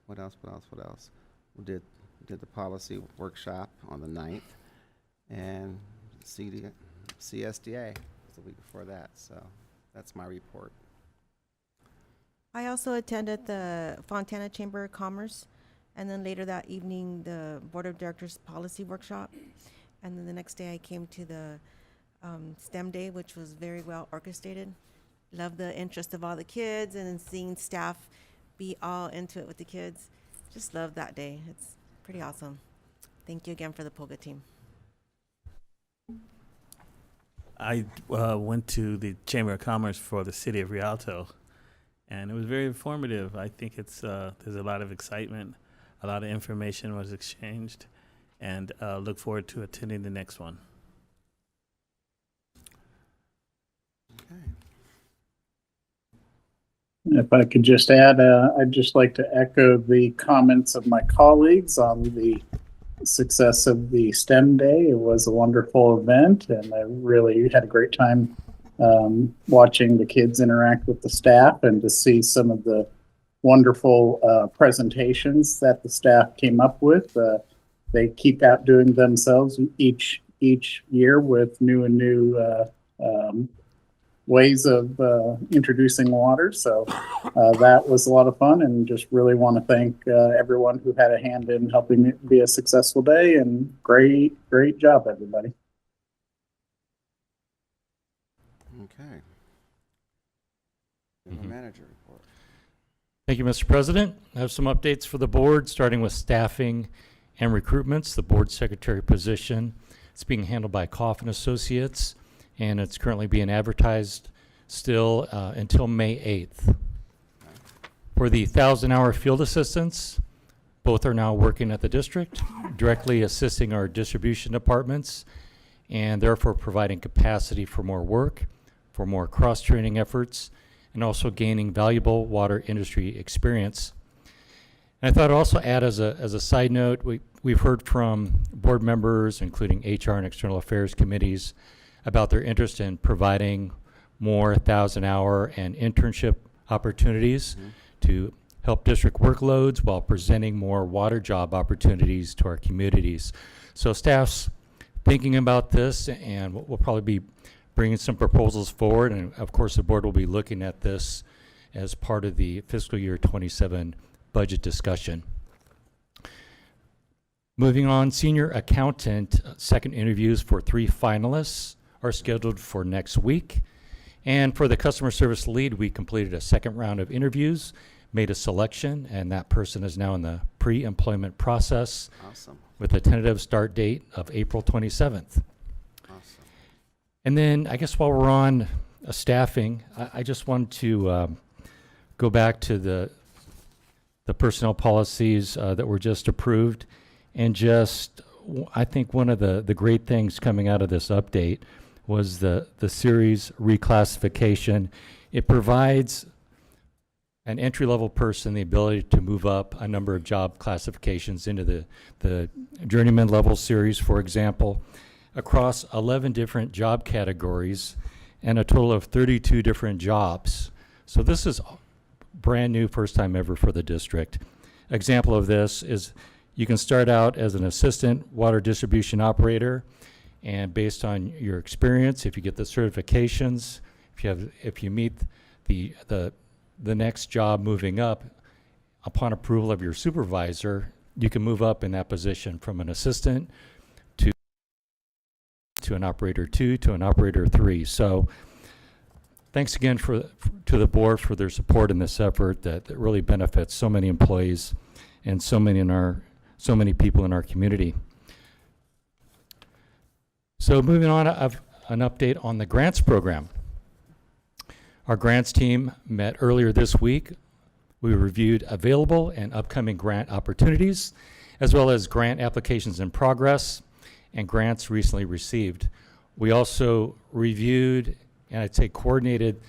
what else? We did the policy workshop on the 9th, and CSDA was the week before that. So that's my report. I also attended the Fontana Chamber of Commerce, and then later that evening, the Board of Directors Policy Workshop. And then the next day, I came to the STEM Day, which was very well orchestrated. Love the interest of all the kids, and then seeing staff be all into it with the kids. Just love that day. It's pretty awesome. Thank you again for the POGA team. I went to the Chamber of Commerce for the city of Rialto, and it was very informative. I think it's there's a lot of excitement, a lot of information was exchanged, and look forward to attending the next one. Okay. If I could just add, I'd just like to echo the comments of my colleagues on the success of the STEM Day. It was a wonderful event, and I really had a great time watching the kids interact with the staff and to see some of the wonderful presentations that the staff came up with. They keep outdoing themselves each year with new ways of introducing water. So that was a lot of fun, and just really want to thank everyone who had a hand in helping it be a successful day, and great job, everybody. Okay. General Manager report. Thank you, Mr. President. I have some updates for the board, starting with staffing and recruitments. The board secretary position is being handled by Coffin Associates, and it's currently being advertised still until May 8th. For the 1,000-hour field assistants, both are now working at the district, directly assisting our distribution departments, and therefore providing capacity for more work, for more cross-training efforts, and also gaining valuable water industry experience. And I thought I'd also add as a side note, we've heard from board members, including HR and External Affairs committees, about their interest in providing more 1,000-hour and internship opportunities to help district workloads while presenting more water job opportunities to our communities. So staff's thinking about this, and we'll probably be bringing some proposals forward, and of course the board will be looking at this as part of the fiscal year 27 budget discussion. Moving on, senior accountant, second interviews for 3 finalists are scheduled for next week. And for the customer service lead, we completed a second round of interviews, made a selection, and that person is now in the pre-employment process. Awesome. With a tentative start date of April 27th. Awesome. And then I guess while we're on staffing, I just wanted to go back to the personnel policies that were just approved. And just, I think one of the great things coming out of this update was the series reclassification. It provides an entry-level person the ability to move up a number of job classifications into the journeyman level series, for example, across 11 different job categories and a total of 32 different jobs. So this is brand new, first time ever for the district. Example of this is you can start out as an assistant water distribution operator, and based on your experience, if you get the certifications, if you meet the next job moving up, upon approval of your supervisor, you can move up in that position from an assistant to an operator 2 to an operator 3. So thanks again to the board for their support in this effort that really benefits so many employees and so many people in our community. So moving on, I have an update on the grants program. Our grants team met earlier this week. We reviewed available and upcoming grant opportunities, as well as grant applications in progress and grants recently received. We also reviewed, and I'd say coordinated,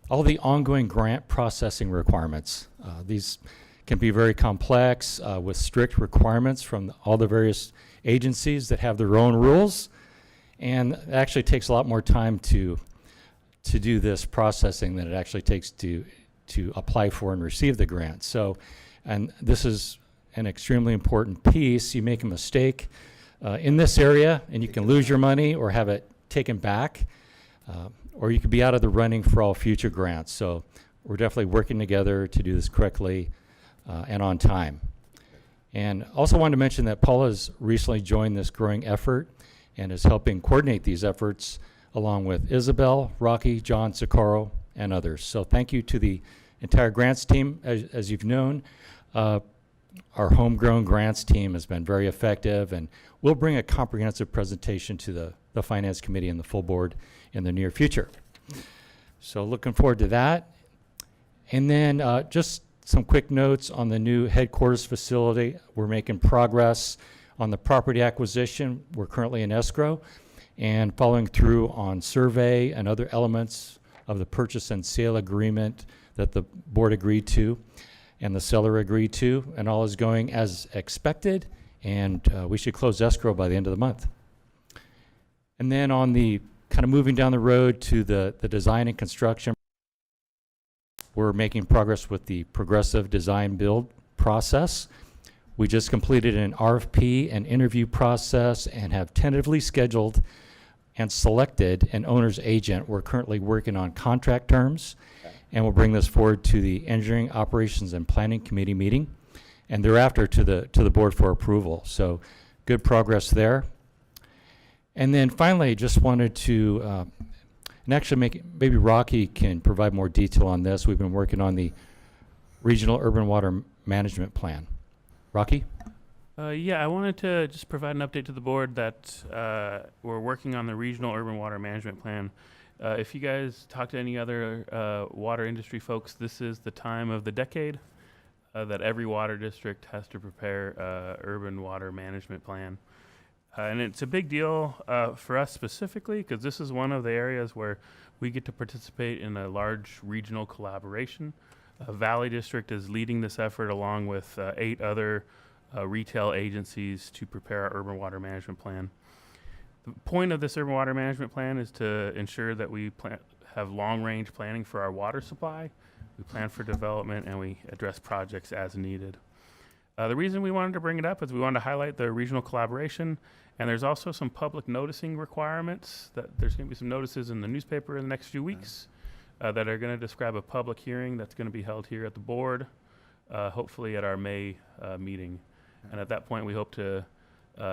all the ongoing grant processing requirements. These can be very complex with strict requirements from all the various agencies that have their own rules, and it actually takes a lot more time to do this processing than it actually takes to apply for and receive the grant. So, and this is an extremely important piece. You make a mistake in this area and you can lose your money or have it taken back, or you could be out of the running for all future grants. So we're definitely working together to do this correctly and on time. And also wanted to mention that Paula's recently joined this growing effort and is helping coordinate these efforts along with Isabel, Rocky, John, Socorro, and others. So thank you to the entire grants team. As you've known, our homegrown grants team has been very effective, and we'll bring a comprehensive presentation to the Finance Committee and the full board in the near future. So looking forward to that. And then just some quick notes on the new headquarters facility. We're making progress on the property acquisition. We're currently in escrow and following through on survey and other elements of the purchase and sale agreement that the board agreed to and the seller agreed to, and all is going as expected, and we should close escrow by the end of the month. And then on the kind of moving down the road to the design and construction, we're making progress with the progressive design build process. We just completed an RFP and interview process and have tentatively scheduled and selected an owner's agent. We're currently working on contract terms, and we'll bring this forward to the Engineering Operations and Planning Committee meeting, and thereafter to the board for approval. So good progress there. And then finally, just wanted to, and actually maybe Rocky can provide more detail on this. We've been working on the Regional Urban Water Management Plan. Rocky? Yeah, I wanted to just provide an update to the board that we're working on the Regional Urban Water Management Plan. If you guys talk to any other water industry folks, this is the time of the decade that every water district has to prepare a urban water management plan. And it's a big deal for us specifically because this is one of the areas where we get to participate in a large regional collaboration. Valley District is leading this effort along with 8 other retail agencies to prepare our urban water management plan. The point of this urban water management plan is to ensure that we have long-range planning for our water supply, we plan for development, and we address projects as needed. The reason we wanted to bring it up is we wanted to highlight the regional collaboration, and there's also some public noticing requirements. That there's going to be some notices in the newspaper in the next few weeks that are going to describe a public hearing that's going to be held here at the board, hopefully at our May meeting. And at that point, we hope to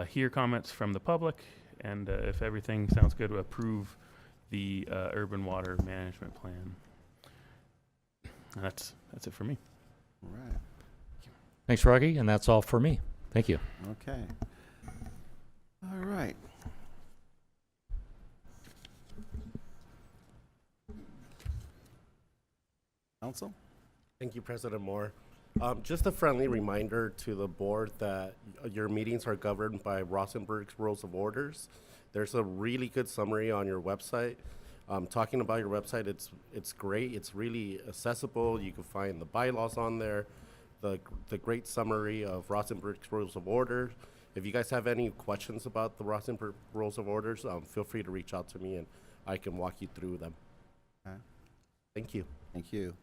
hear comments from the public, and if everything sounds good, to approve the urban water management plan. And that's it for me. All right. Thanks, Rocky, and that's all for me. Thank you. Okay. All right. Council? Thank you, President Moore. Just a friendly reminder to the board that your meetings are governed by Rosenberg's Rules of Orders. There's a really good summary on your website. Talking about your website, it's great. It's really accessible. You can find the bylaws on there, the great summary of Rosenberg's Rules of Order. If you guys have any questions about the Rosenberg Rules of Orders, feel free to reach out to me and I can walk you through them. Okay. Thank you. Thank you.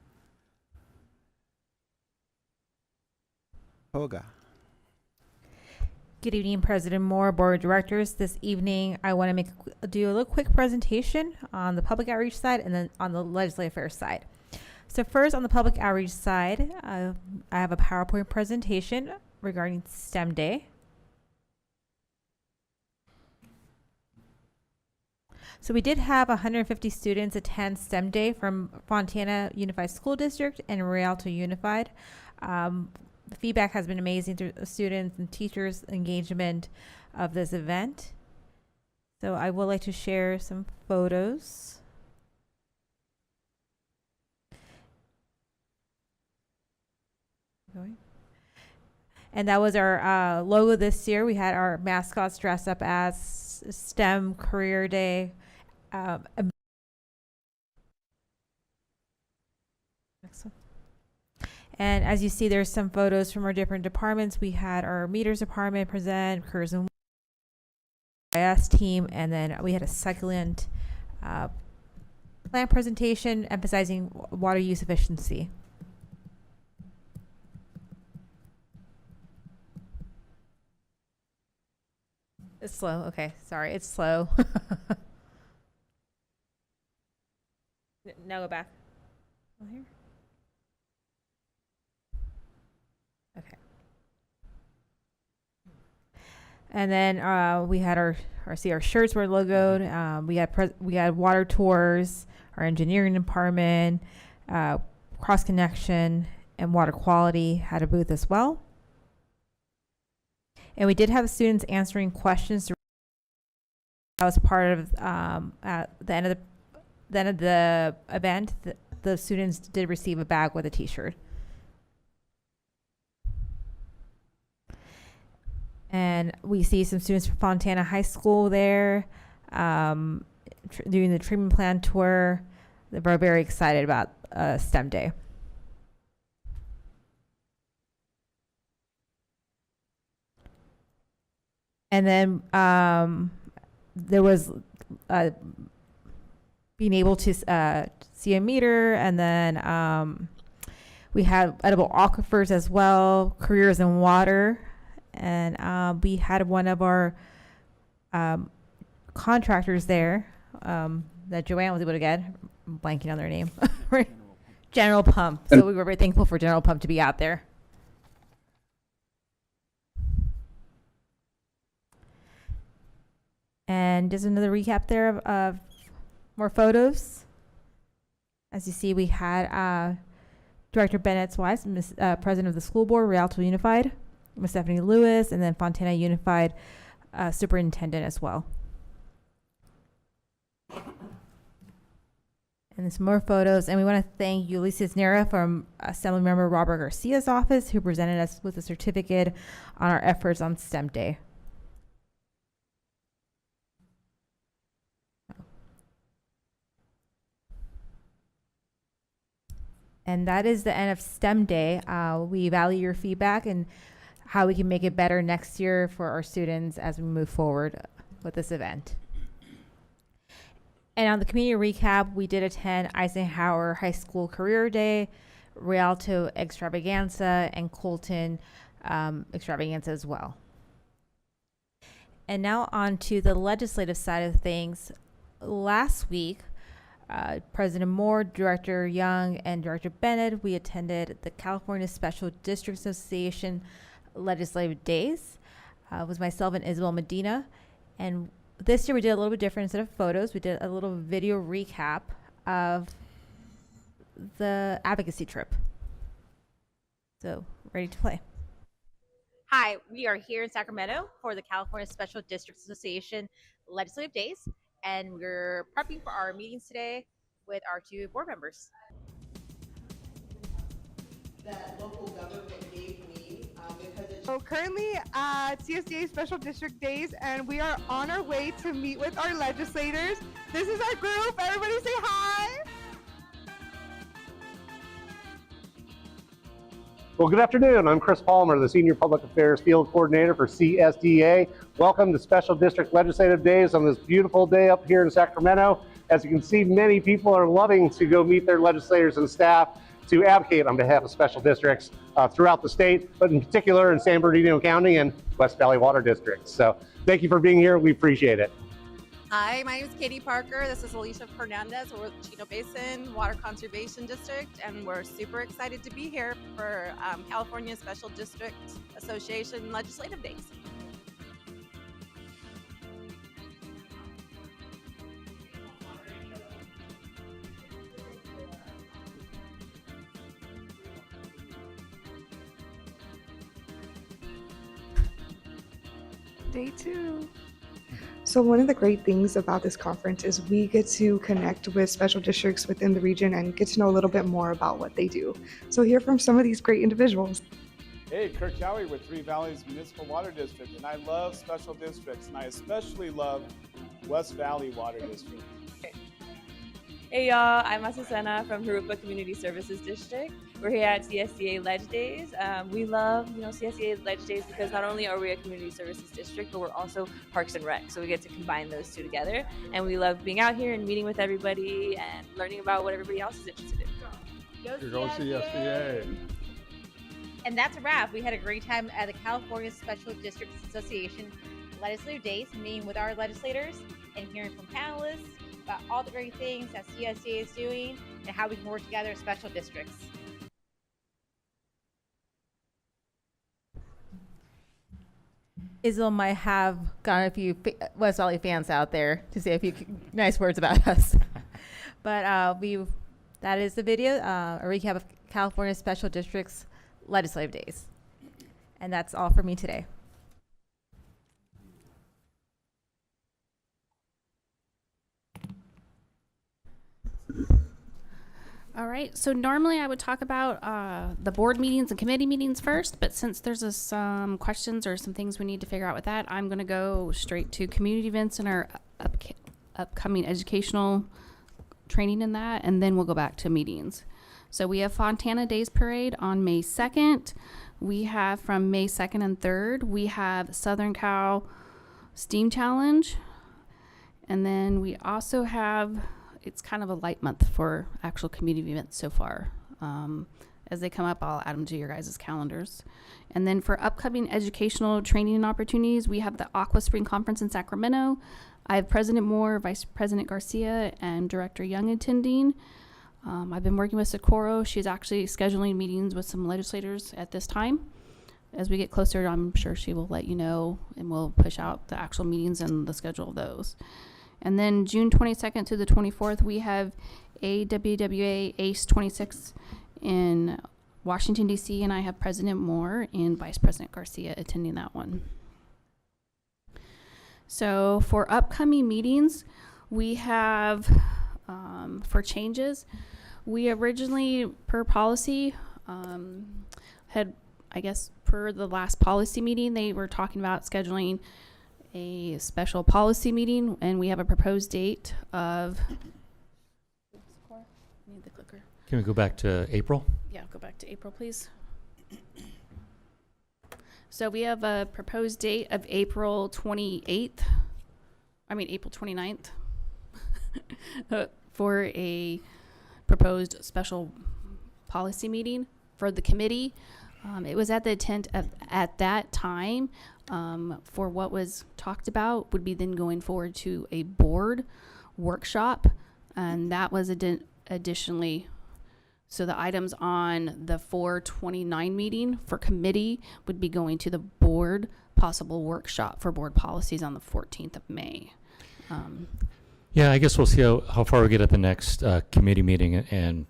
Hoga. Good evening, President Moore, Board of Directors. This evening, I want to do a little quick presentation on the public outreach side and then on the legislative affairs side. So first, on the public outreach side, I have a PowerPoint presentation regarding STEM Day. So we did have 150 students attend STEM Day from Fontana Unified School District and Rialto Unified. The feedback has been amazing through the students and teachers' engagement of this event. So I would like to share some photos. And that was our logo this year. We had our mascots dressed up as STEM Career Day. Next one. And as you see, there's some photos from our different departments. We had our meters department present, careers and IS team, and then we had a succulent plant presentation emphasizing water use efficiency. It's slow. Okay, sorry, it's slow. Now go back. Here. Okay. And then we had our shirts were logoed. We had water tours, our engineering department, cross connection, and water quality had a booth as well. And we did have students answering questions. That was part of at the end of the event. The students did receive a bag with a T-shirt. And we see some students from Fontana High School there doing the treatment plant tour. They're very excited about STEM Day. And then there was being able to see a meter, and then we had edible aquifers as well, careers in water, and we had one of our contractors there that Joanne was able to get. I'm blanking on their name. General Pump. So we were very thankful for General Pump to be out there. And just another recap there of more photos. As you see, we had Director Bennett's wife, President of the School Board, Rialto Unified, Ms. Stephanie Lewis, and then Fontana Unified Superintendent as well. And there's more photos. And we want to thank Ulysses Nera from Assemblymember Robert Garcia's office, who presented us with a certificate on our efforts on STEM Day. And that is the end of STEM Day. We value your feedback and how we can make it better next year for our students as we move forward with this event. And on the community recap, we did attend Eisenhower High School Career Day, Rialto Extravaganza, and Colton Extravaganza as well. And now on to the legislative side of things. Last week, President Moore, Director Young, and Director Bennett, we attended the California Special District Association Legislative Days. It was myself and Isabel Medina. And this year we did a little bit different. Instead of photos, we did a little video recap of the advocacy trip. So, ready to play. Hi, we are here in Sacramento for the California Special District Association Legislative Days, and we're prepping for our meetings today with our two board members. That local government gave me because it's So currently at CSDA Special District Days, and we are on our way to meet with our legislators. This is our group. Everybody say hi. Well, good afternoon. I'm Chris Palmer, the Senior Public Affairs Field Coordinator for CSDA. Welcome to Special District Legislative Days on this beautiful day up here in Sacramento. As you can see, many people are loving to go meet their legislators and staff to advocate on behalf of special districts throughout the state, but in particular in San Bernardino County and West Valley Water District. So thank you for being here. We appreciate it. Hi, my name is Katie Parker. This is Alicia Fernandez. We're with Chino Basin Water Conservation District, and we're super excited to be here for California Special District Association Legislative Days. Day 2. So one of the great things about this conference is we get to connect with special districts within the region and get to know a little bit more about what they do. So hear from some of these great individuals. Hey, Kirk Yowie with Three Valleys Municipal Water District, and I love special districts, and I especially love West Valley Water District. Hey y'all, I'm Azucena from Jurupa Community Services District. We're here at CSDA Ledge Days. We love, CSDA Ledge Days because not only are we a community services district, but we're also Parks and Rec. So we get to combine those two together. And we love being out here and meeting with everybody and learning about what everybody else is interested in. Go CSDA. And that's a wrap. We had a great time at the California Special Districts Association Legislative Days, meeting with our legislators and hearing from panelists about all the great things that CSDA is doing and how we can work together as special districts. Israel might have gotten a few West Valley fans out there to say a few nice words about us. But that is the video, a recap of California Special Districts Legislative Days. And that's all for me today. All right, so normally I would talk about the board meetings and committee meetings first, but since there's some questions or some things we need to figure out with that, I'm going to go straight to community events and our upcoming educational training in that, and then we'll go back to meetings. So we have Fontana Days Parade on May 2nd. We have from May 2nd and 3rd, we have Southern Cal Steam Challenge. And then we also have, it's kind of a light month for actual community events so far. As they come up, I'll add them to your guys' calendars. And then for upcoming educational training and opportunities, we have the Aqua Spring Conference in Sacramento. I have President Moore, Vice President Garcia, and Director Young attending. I've been working with Socorro. She's actually scheduling meetings with some legislators at this time. As we get closer, I'm sure she will let you know, and we'll push out the actual meetings and the schedule of those. And then June 22nd to the 24th, we have AWWA ACE 26 in Washington, D.C., and I have President Moore and Vice President Garcia attending that one. So for upcoming meetings, we have, for changes, we originally, per policy, had, I guess, per the last policy meeting, they were talking about scheduling a special policy meeting, and we have a proposed date of, need the clicker. Can we go back to April? Yeah, go back to April, please. So we have a proposed date of April 29th for a proposed special policy meeting for the committee. It was at the intent of, at that time, for what was talked about would be then going forward to a board workshop, and that was additionally, so the items on the 4/29 meeting for committee would be going to the board possible workshop for board policies on the 14th of May. Yeah, I guess we'll see how far we get at the next committee meeting and,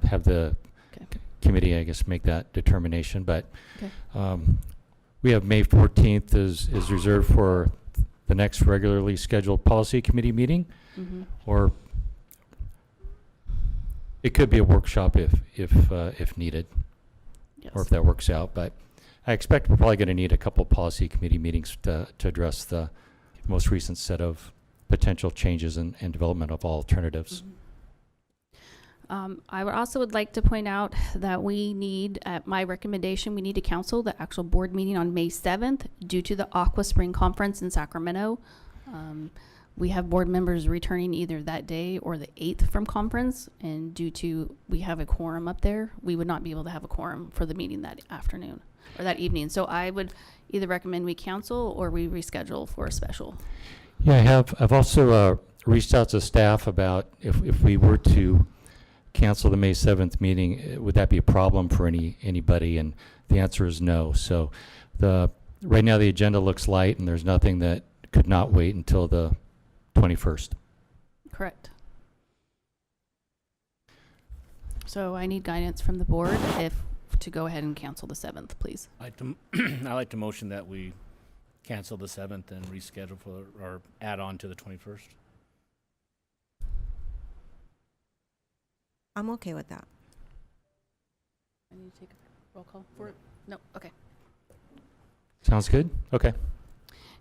have the committee, I guess, make that determination. But we have May 14th is reserved for the next regularly scheduled policy committee meeting, or it could be a workshop if needed, or if that works out. But I expect we're probably going to need a couple policy committee meetings to address the most recent set of potential changes and development of alternatives. I would like to point out that we need, at my recommendation, we need to cancel the actual board meeting on May 7th due to the Aqua Spring Conference in Sacramento. We have board members returning either that day or the 8th from conference, and due to we have a quorum up there, we would not be able to have a quorum for the meeting that afternoon or that evening. So I would either recommend we cancel or we reschedule for a special. Yeah, I have. I've also reached out to staff about if we were to cancel the May 7th meeting, would that be a problem for anybody? And the answer is no. So right now the agenda looks light, and there's nothing that could not wait until the 21st. Correct. So I need guidance from the board to go ahead and cancel the 7th, please. I'd like to motion that we cancel the 7th and reschedule for, or add on to the 21st. I'm okay with that. I need to take a roll call for it. No, okay. Sounds good? Okay.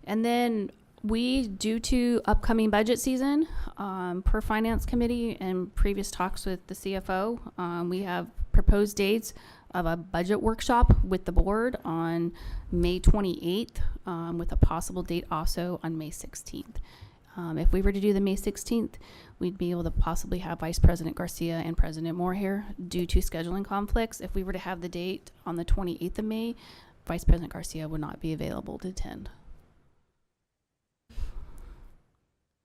And then due to upcoming budget season, per finance committee and previous talks with the CFO, we have proposed dates of a budget workshop with the board on May 28th, with a possible date also on May 16th. If we were to do the May 16th, we'd be able to possibly have Vice President Garcia and President Moore here due to scheduling conflicts. If we were to have the date on the 28th of May, Vice President Garcia would not be available to attend.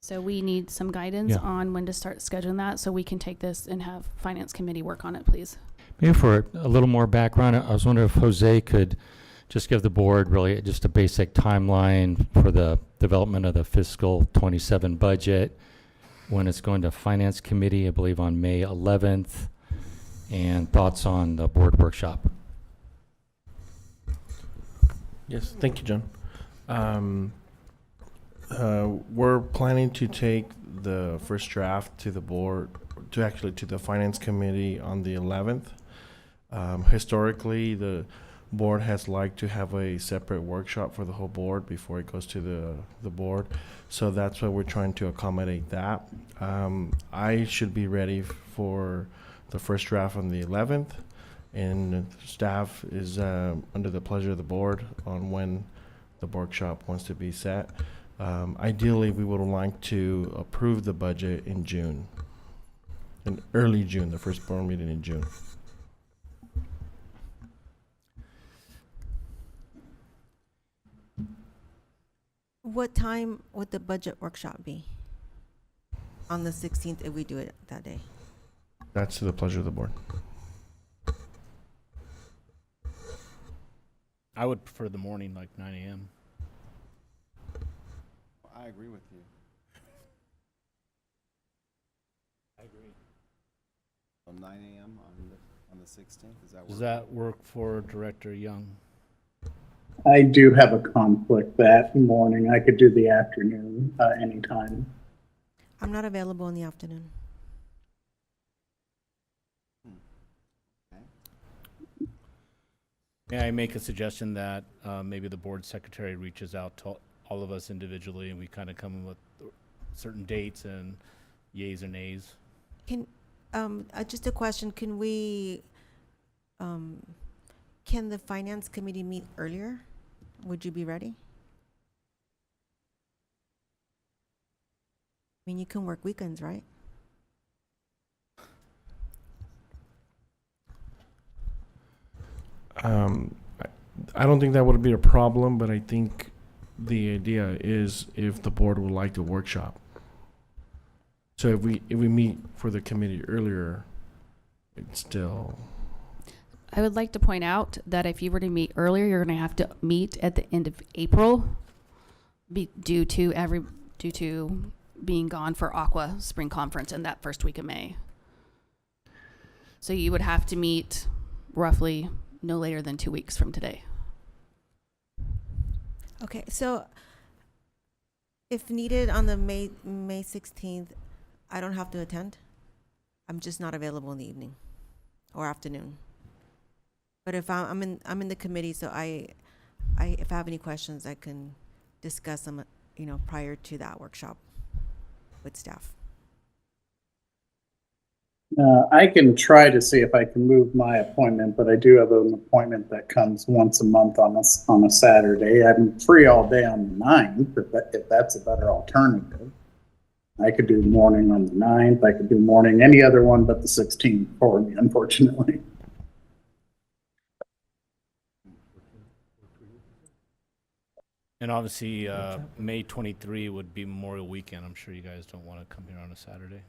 So we need some guidance on when to start scheduling that so we can take this and have Finance Committee work on it, please. Maybe for a little more background, I was wondering if Jose could just give the board really just a basic timeline for the development of the fiscal 27 budget, when it's going to Finance Committee, I believe on May 11th, and thoughts on the board workshop. Yes, thank you, John. We're planning to take the first draft to the board, to the Finance Committee on the 11th. Historically, the board has liked to have a separate workshop for the whole board before it goes to the board. So that's why we're trying to accommodate that. I should be ready for the first draft on the 11th, and staff is under the pleasure of the board on when the workshop wants to be set. Ideally, we would like to approve the budget in June, in early June, the first board meeting in June. What time would the budget workshop be? On the 16th, if we do it that day? That's to the pleasure of the board. I would prefer the morning, like 9 a.m. I agree with you. I agree. 9 a.m. on the 16th, Does that work for Director Young? I do have a conflict that morning. I could do the afternoon anytime. I'm not available in the afternoon. May I make a suggestion that maybe the board secretary reaches out to all of us individually, and we kind of come with certain dates and yays or nays? Just a question, can the Finance Committee meet earlier? Would you be ready? I mean, you can work weekends, right? I don't think that would be a problem, but I think the idea is if the board would like to workshop. So if we meet for the committee earlier, it's still. I would like to point out that if you were to meet earlier, you're going to have to meet at the end of April, due to being gone for Aqua Spring Conference in that first week of May. So you would have to meet roughly no later than 2 weeks from today. Okay, so if needed on the May 16th, I don't have to attend. I'm just not available in the evening or afternoon. But if I'm in the committee, so if I have any questions, I can discuss them, prior to that workshop with staff. I can try to see if I can move my appointment, but I do have an appointment that comes once a month on a Saturday. I'm free all day on the 9th, if that's a better alternative. I could do morning on the 9th. I could do morning any other one but the 16th for me, unfortunately. And obviously, May 23 would be Memorial Weekend. I'm sure you guys don't want to come here on a Saturday.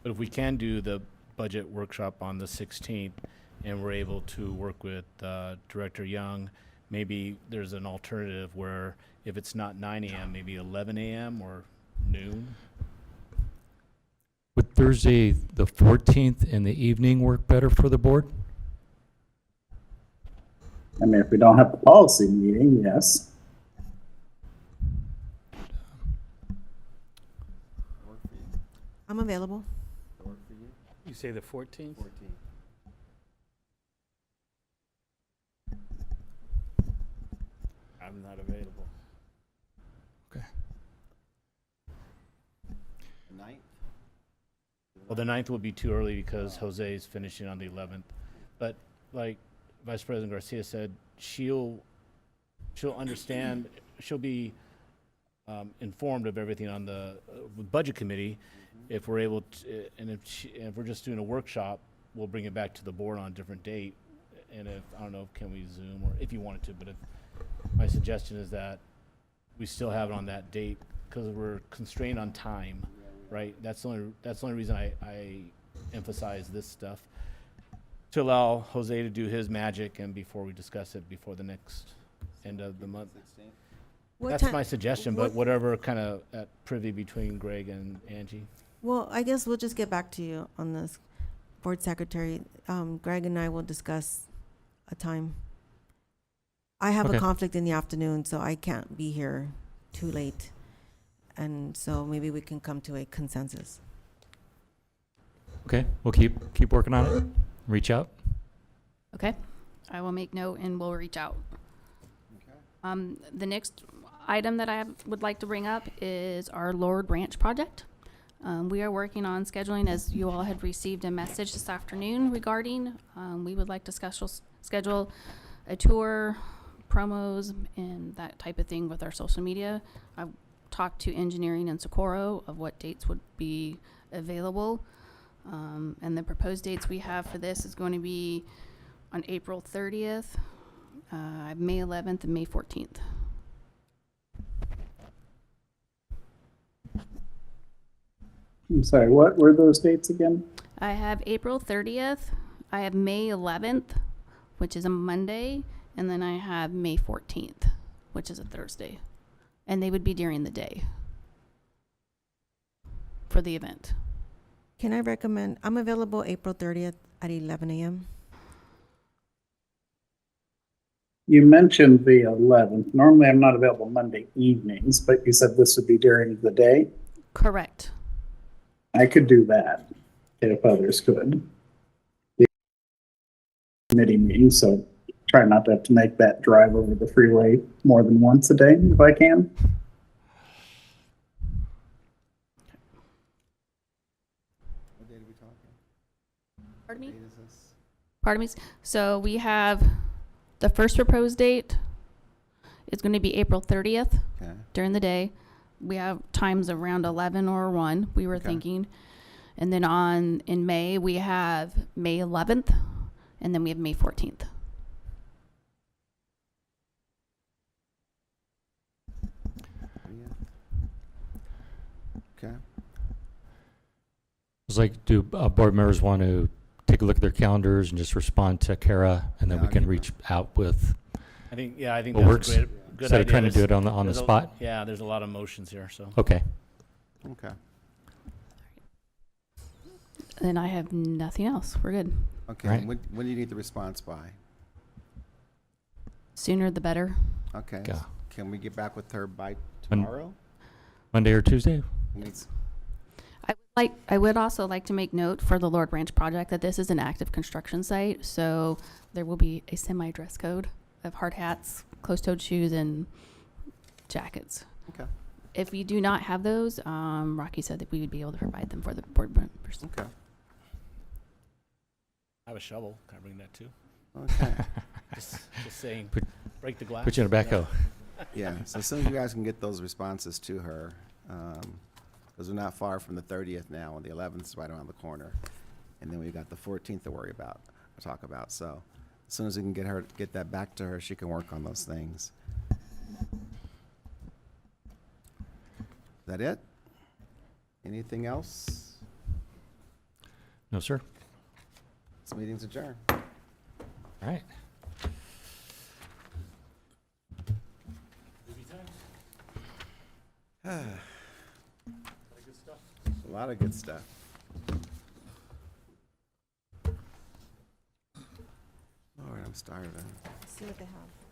But if we can do the budget workshop on the 16th, and we're able to work with Director Young, maybe there's an alternative where if it's not 9 a.m., maybe 11 a.m. or noon. Would Thursday, the 14th in the evening work better for the board? I mean, if we don't have the policy meeting, yes. I'm available. You say the 14th? I'm not available. Ninth? Well, the 9th will be too early because Jose is finishing on the 11th. But like Vice President Garcia said, she'll understand, she'll be informed of everything on the budget committee. If we're able to, and if we're just doing a workshop, we'll bring it back to the board on a different date. And if, I don't know, can we Zoom or if you wanted to, but if, my suggestion is that we still have it on that date because we're constrained on time, right? That's the only reason I emphasize this stuff, to allow Jose to do his magic and before we discuss it before the next end of the month. That's my suggestion, but whatever kind of privy between Greg and Angie. Well, I guess we'll just get back to you on this, Board Secretary. Greg and I will discuss a time. I have a conflict in the afternoon, so I can't be here too late. And so maybe we can come to a consensus. Okay, we'll keep working on it. Reach out. Okay, I will make note and we'll reach out. The next item that I would like to bring up is our Lord Ranch project. We are working on scheduling, as you all had received a message this afternoon regarding. We would like to schedule a tour, promos, and that type of thing with our social media. I've talked to engineering and Socorro of what dates would be available. And the proposed dates we have for this is going to be on April 30th, May 11th, and May 14th. I'm sorry, what were those dates again? I have April 30th, I have May 11th, which is a Monday, and then I have May 14th, which is a Thursday. And they would be during the day for the event. Can I recommend, I'm available April 30th at 11 a.m. You mentioned the 11th. Normally, I'm not available Monday evenings, but you said this would be during the day. Correct. I could do that if others could. The committee meeting, so try not to have to make that drive over the freeway more than once a day if I can. What date are we talking? Pardon me? What date is this? Pardon me? So we have the first proposed date is going to be April 30th during the day. We have times around 11 or 1, we were thinking. And then in May, we have May 11th, and then we have May 14th. Okay. It's like, do board members want to take a look at their calendars and just respond to Kara, and then we can reach out with I think what that's works, a good instead of idea. trying to do it on the There's spot? Yeah, there's a lot of motions here, so. Okay. Okay. Then I have nothing else. We're good. Okay. Right. When do you need the response by? Sooner the better. Okay. Yeah. Can we get back with her by Mon- tomorrow? Monday or Tuesday? Needs- I would also like to make note for the Lord Ranch project that this is an active construction site, so there will be a semi-dress code of hard hats, closed-toed shoes, and jackets. Okay. If we do not have those, Rocky said that we would be able to provide them for the board members. Okay. I have a shovel. Can I bring that too? Okay. Just saying, break the glass. Put you in a backhoe. Yeah. So as soon as you guys can get those responses to her, because we're not far from the 30th now, and the 11th is right around the corner, and then we got the 14th to worry about. talk about. So as soon as we can get that back to her, she can work on those things. Is that it? Anything else? No, sir. This meeting's adjourned. All right. A lot of good stuff. Lord, I'm starving. See what they have.